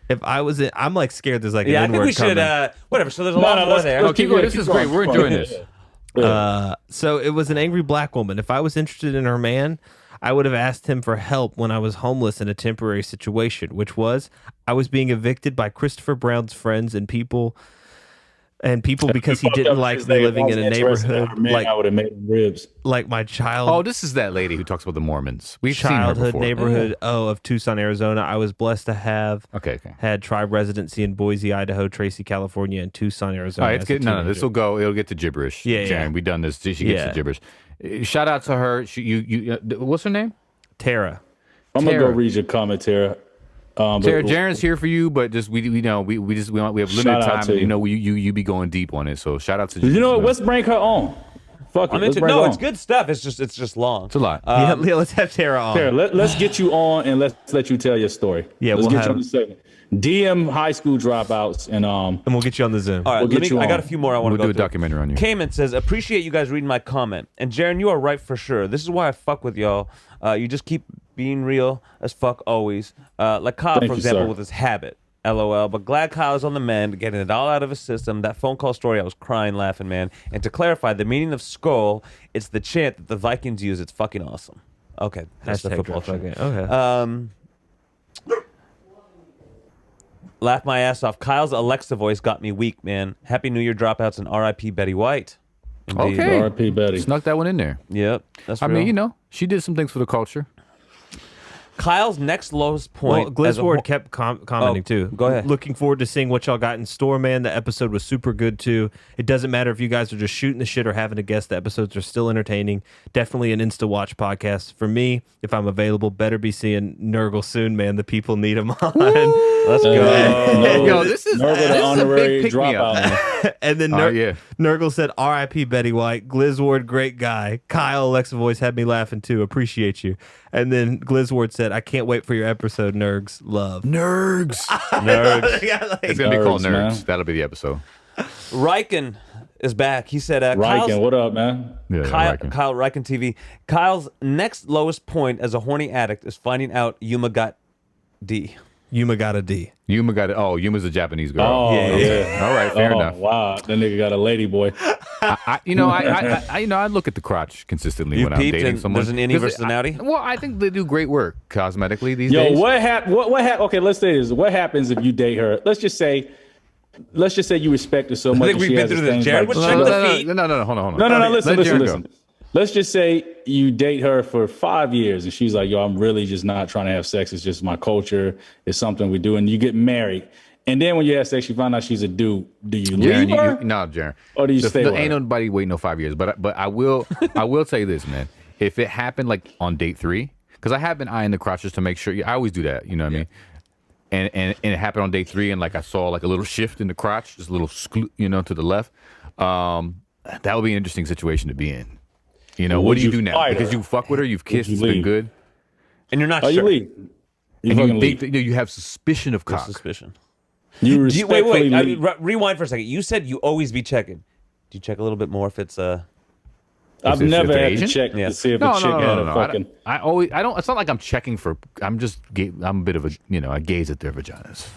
[SPEAKER 4] If I was in, I'm like scared there's like
[SPEAKER 2] Yeah,
[SPEAKER 4] an
[SPEAKER 2] I think we
[SPEAKER 4] N-word
[SPEAKER 2] should.
[SPEAKER 4] coming.
[SPEAKER 2] Whatever. So there's a lot more
[SPEAKER 3] let's-
[SPEAKER 2] there.
[SPEAKER 1] Oh, keep going. This is great. We're enjoying this.
[SPEAKER 4] So it was an angry black woman. If I was interested in her man, I would have asked him for help when I was homeless in a temporary situation, which was I was being evicted by Christopher Brown's friends and people because he didn't like me living in a neighborhood
[SPEAKER 3] I would have made him ribs.
[SPEAKER 4] like my
[SPEAKER 1] Oh, this is that lady who talks about the Mormons. We've seen her
[SPEAKER 4] childhood
[SPEAKER 1] before.
[SPEAKER 4] neighborhood of Tucson, Arizona. I was blessed to have
[SPEAKER 1] Okay.
[SPEAKER 4] had tribe residency in Boise, Idaho, Tracy, California, and Tucson, Arizona.
[SPEAKER 1] All right, it's
[SPEAKER 4] as a
[SPEAKER 1] good. No,
[SPEAKER 4] teenager.
[SPEAKER 1] this will go. It'll get to gibberish.
[SPEAKER 4] Yeah, yeah.
[SPEAKER 1] Jarren, we done this. She gets
[SPEAKER 4] Yeah.
[SPEAKER 1] to gibberish. Shout out to her. What's her name?
[SPEAKER 4] Tara.
[SPEAKER 3] I'm gonna go
[SPEAKER 1] Tara.
[SPEAKER 3] read your comment, Tara.
[SPEAKER 1] Tara, Jarren's here for you, but just we have limited
[SPEAKER 3] Shout out
[SPEAKER 1] time.
[SPEAKER 3] to
[SPEAKER 1] And,
[SPEAKER 3] you.
[SPEAKER 1] you be going deep on it. So shout out to
[SPEAKER 3] You know what? Let's bring her on. Fuck it.
[SPEAKER 2] I'm
[SPEAKER 3] Let's
[SPEAKER 2] into,
[SPEAKER 3] bring her
[SPEAKER 2] no,
[SPEAKER 3] on.
[SPEAKER 2] it's good stuff. It's just long.
[SPEAKER 1] It's a lot.
[SPEAKER 4] Yeah, let's have Tara on.
[SPEAKER 3] Tara, let's get you on and let's let you tell your story.
[SPEAKER 4] Yeah,
[SPEAKER 3] let's
[SPEAKER 4] we'll
[SPEAKER 3] get you
[SPEAKER 4] have-
[SPEAKER 3] on the segment. DM high school dropouts and
[SPEAKER 4] And we'll get you on the Zoom.
[SPEAKER 2] All right,
[SPEAKER 3] We'll get you
[SPEAKER 2] I got
[SPEAKER 3] on.
[SPEAKER 2] a few more I want
[SPEAKER 1] We'll
[SPEAKER 2] to go
[SPEAKER 1] do a
[SPEAKER 2] through.
[SPEAKER 1] documentary on you.
[SPEAKER 2] Cayman says, appreciate you guys reading my comment. And Jarren, you are right for sure. This is why I fuck with y'all. You just keep being real as fuck always. Like Kyle,
[SPEAKER 3] Thank
[SPEAKER 2] for
[SPEAKER 3] you,
[SPEAKER 2] example,
[SPEAKER 3] sir.
[SPEAKER 2] with his habit. LOL. But glad Kyle is on the mend, getting it all out of his system. That phone call story, I was crying, laughing, man. And to clarify, the meaning of skull, it's the chant that the Vikings use. It's fucking awesome. Okay, that's the
[SPEAKER 4] Hashtag
[SPEAKER 2] football
[SPEAKER 4] drop
[SPEAKER 2] chant.
[SPEAKER 4] fucking- Okay.
[SPEAKER 2] Laugh my ass off. Kyle's Alexa voice got me weak, man. Happy New Year dropouts and R.I.P. Betty White. Indeed.
[SPEAKER 1] Okay.
[SPEAKER 3] R.P. Betty.
[SPEAKER 1] Snuck that one in there.
[SPEAKER 2] Yep. That's
[SPEAKER 1] I
[SPEAKER 2] real.
[SPEAKER 1] mean, she did some things for the culture.
[SPEAKER 2] Kyle's next lowest point.
[SPEAKER 4] Well,
[SPEAKER 2] as a
[SPEAKER 4] Glizzward
[SPEAKER 2] whole-
[SPEAKER 4] kept commenting too.
[SPEAKER 2] go ahead.
[SPEAKER 4] Looking forward to seeing what y'all got in store, man. The episode was super good too. It doesn't matter if you guys are just shooting the shit or having a guest. The episodes are still entertaining. Definitely an insta watch podcast for me. If I'm available, better be seeing Nurgle soon, man. The people need him on.
[SPEAKER 2] Let's go.
[SPEAKER 1] Yo, this is
[SPEAKER 3] Nurgle,
[SPEAKER 1] this
[SPEAKER 3] the
[SPEAKER 1] is a
[SPEAKER 3] honorary
[SPEAKER 1] big pick-me-up.
[SPEAKER 3] dropout. Man.
[SPEAKER 4] And then
[SPEAKER 1] Yeah.
[SPEAKER 4] Nurgle said, "R.I.P. Betty White." Glizzward, great guy. Kyle, Alexa voice had me laughing too. Appreciate you. And then Glizzward said, "I can't wait for your episode, Nergs. Love."
[SPEAKER 1] Nerds.
[SPEAKER 2] Nerds.
[SPEAKER 4] Yeah, like-
[SPEAKER 1] It's gonna be called
[SPEAKER 3] Nerds,
[SPEAKER 1] Nerds.
[SPEAKER 3] man.
[SPEAKER 1] That'll be the episode.
[SPEAKER 2] Riken is back. He said,
[SPEAKER 3] Riken, what up, man?
[SPEAKER 1] Yeah,
[SPEAKER 2] Kyle Riken TV. Kyle's next lowest point as a horny addict is finding out Yuma got D.
[SPEAKER 4] Yuma got a D.
[SPEAKER 1] Yuma got it. Oh, Yuma's a Japanese girl.
[SPEAKER 3] Oh,
[SPEAKER 1] Okay.
[SPEAKER 3] yeah.
[SPEAKER 1] All right, fair
[SPEAKER 3] Oh,
[SPEAKER 1] enough.
[SPEAKER 3] wow. That nigga got a lady boy.
[SPEAKER 1] I look at the crotch consistently
[SPEAKER 2] You
[SPEAKER 1] when I'm
[SPEAKER 2] peeped
[SPEAKER 1] dating
[SPEAKER 2] and
[SPEAKER 1] someone.
[SPEAKER 2] there's an innie
[SPEAKER 1] 'Cause
[SPEAKER 2] versus an outie?
[SPEAKER 1] Well, I think they do great work cosmetically these
[SPEAKER 3] Yo,
[SPEAKER 1] days.
[SPEAKER 3] what happened? What happened? Okay, let's say this. What happens if you date her? Let's just say you respect her so much.
[SPEAKER 2] think
[SPEAKER 3] that
[SPEAKER 2] we've
[SPEAKER 3] she
[SPEAKER 2] been
[SPEAKER 3] has
[SPEAKER 2] through
[SPEAKER 3] this
[SPEAKER 2] this.
[SPEAKER 3] thing
[SPEAKER 2] Jared,
[SPEAKER 3] like-
[SPEAKER 2] what's check the feet.
[SPEAKER 1] No, hold on.
[SPEAKER 3] No, listen.
[SPEAKER 1] Let Jared go.
[SPEAKER 3] Let's just say you date her for 5 years and she's like, yo, I'm really just not trying to have sex. It's just my culture. It's something we do. And you get married. And then when you have sex, you find out she's a dude. Do you leave her?
[SPEAKER 1] No, Jaron.
[SPEAKER 3] Or do you stay with
[SPEAKER 1] Ain't
[SPEAKER 3] her?
[SPEAKER 1] nobody waiting no 5 years. But I will tell you this, man. If it happened like on date 3, because I have been eyeing the crotches to make sure. I always do that. You know what I mean? And it happened on day 3, and like I saw like a little shift in the crotch, just a little to the left. That would be an interesting situation to be in. You know,
[SPEAKER 3] Well,
[SPEAKER 1] what
[SPEAKER 3] would
[SPEAKER 1] do you
[SPEAKER 3] you
[SPEAKER 1] do now?
[SPEAKER 3] fight
[SPEAKER 1] Because
[SPEAKER 3] her?
[SPEAKER 1] you fuck with her, you've kissed,
[SPEAKER 3] you
[SPEAKER 1] it's been
[SPEAKER 3] leave?
[SPEAKER 1] good,
[SPEAKER 2] And you're not
[SPEAKER 3] Oh,
[SPEAKER 2] sure.
[SPEAKER 3] you leave. You
[SPEAKER 1] and
[SPEAKER 3] fucking
[SPEAKER 1] you
[SPEAKER 3] leave.
[SPEAKER 1] think that you have suspicion of cock.
[SPEAKER 2] Suspicion.
[SPEAKER 3] You
[SPEAKER 2] Do you, wait.
[SPEAKER 3] respectfully leave.
[SPEAKER 2] Rewind for a second. You said you always be checking. Do you check a little bit more if it's
[SPEAKER 3] I've
[SPEAKER 1] if
[SPEAKER 3] never
[SPEAKER 1] they're
[SPEAKER 3] had
[SPEAKER 1] Asian?
[SPEAKER 3] to check
[SPEAKER 2] Yeah.
[SPEAKER 3] to see if a chick had a fucking.
[SPEAKER 1] I always, I don't. It's not like I'm checking for. I'm a bit of a, I gaze at their vaginas.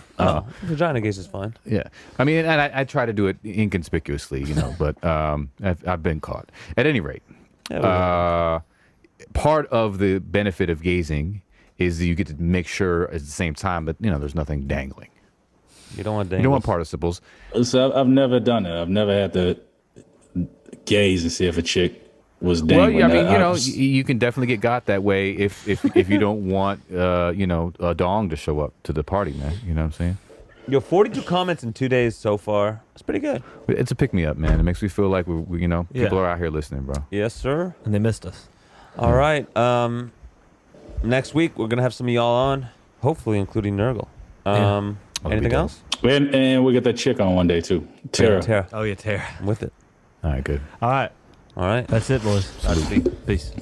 [SPEAKER 2] Vagina gaze is fine.
[SPEAKER 1] Yeah, I mean, and I try to do it inconspicuously, but I've been caught. At any rate, part of the benefit of gazing is that you get to make sure at the same time that there's nothing dangling.
[SPEAKER 2] You don't want
[SPEAKER 1] You don't want participles.
[SPEAKER 3] So I've never done it. I've never had to gaze and see if a chick was dangling.
[SPEAKER 1] Well, yeah, I mean, you can definitely get got that way if you don't want a dong to show up to the party, man. You know what I'm saying?
[SPEAKER 2] Yo, 42 comments in 2 days so far. That's pretty good.
[SPEAKER 1] It's a pick me up, man. It makes me feel like people are out here listening, bro.
[SPEAKER 2] Yes, sir.
[SPEAKER 4] And they missed us.
[SPEAKER 2] All right. Next week we're gonna have some of y'all on, hopefully including Nurgle. Anything else?
[SPEAKER 3] And we get that chick on one day too. Tara.
[SPEAKER 2] Tara.
[SPEAKER 4] Oh yeah, Tara.
[SPEAKER 2] I'm with it.
[SPEAKER 1] All right, good.
[SPEAKER 4] All right.
[SPEAKER 2] All right.
[SPEAKER 4] That's it, boys. Peace.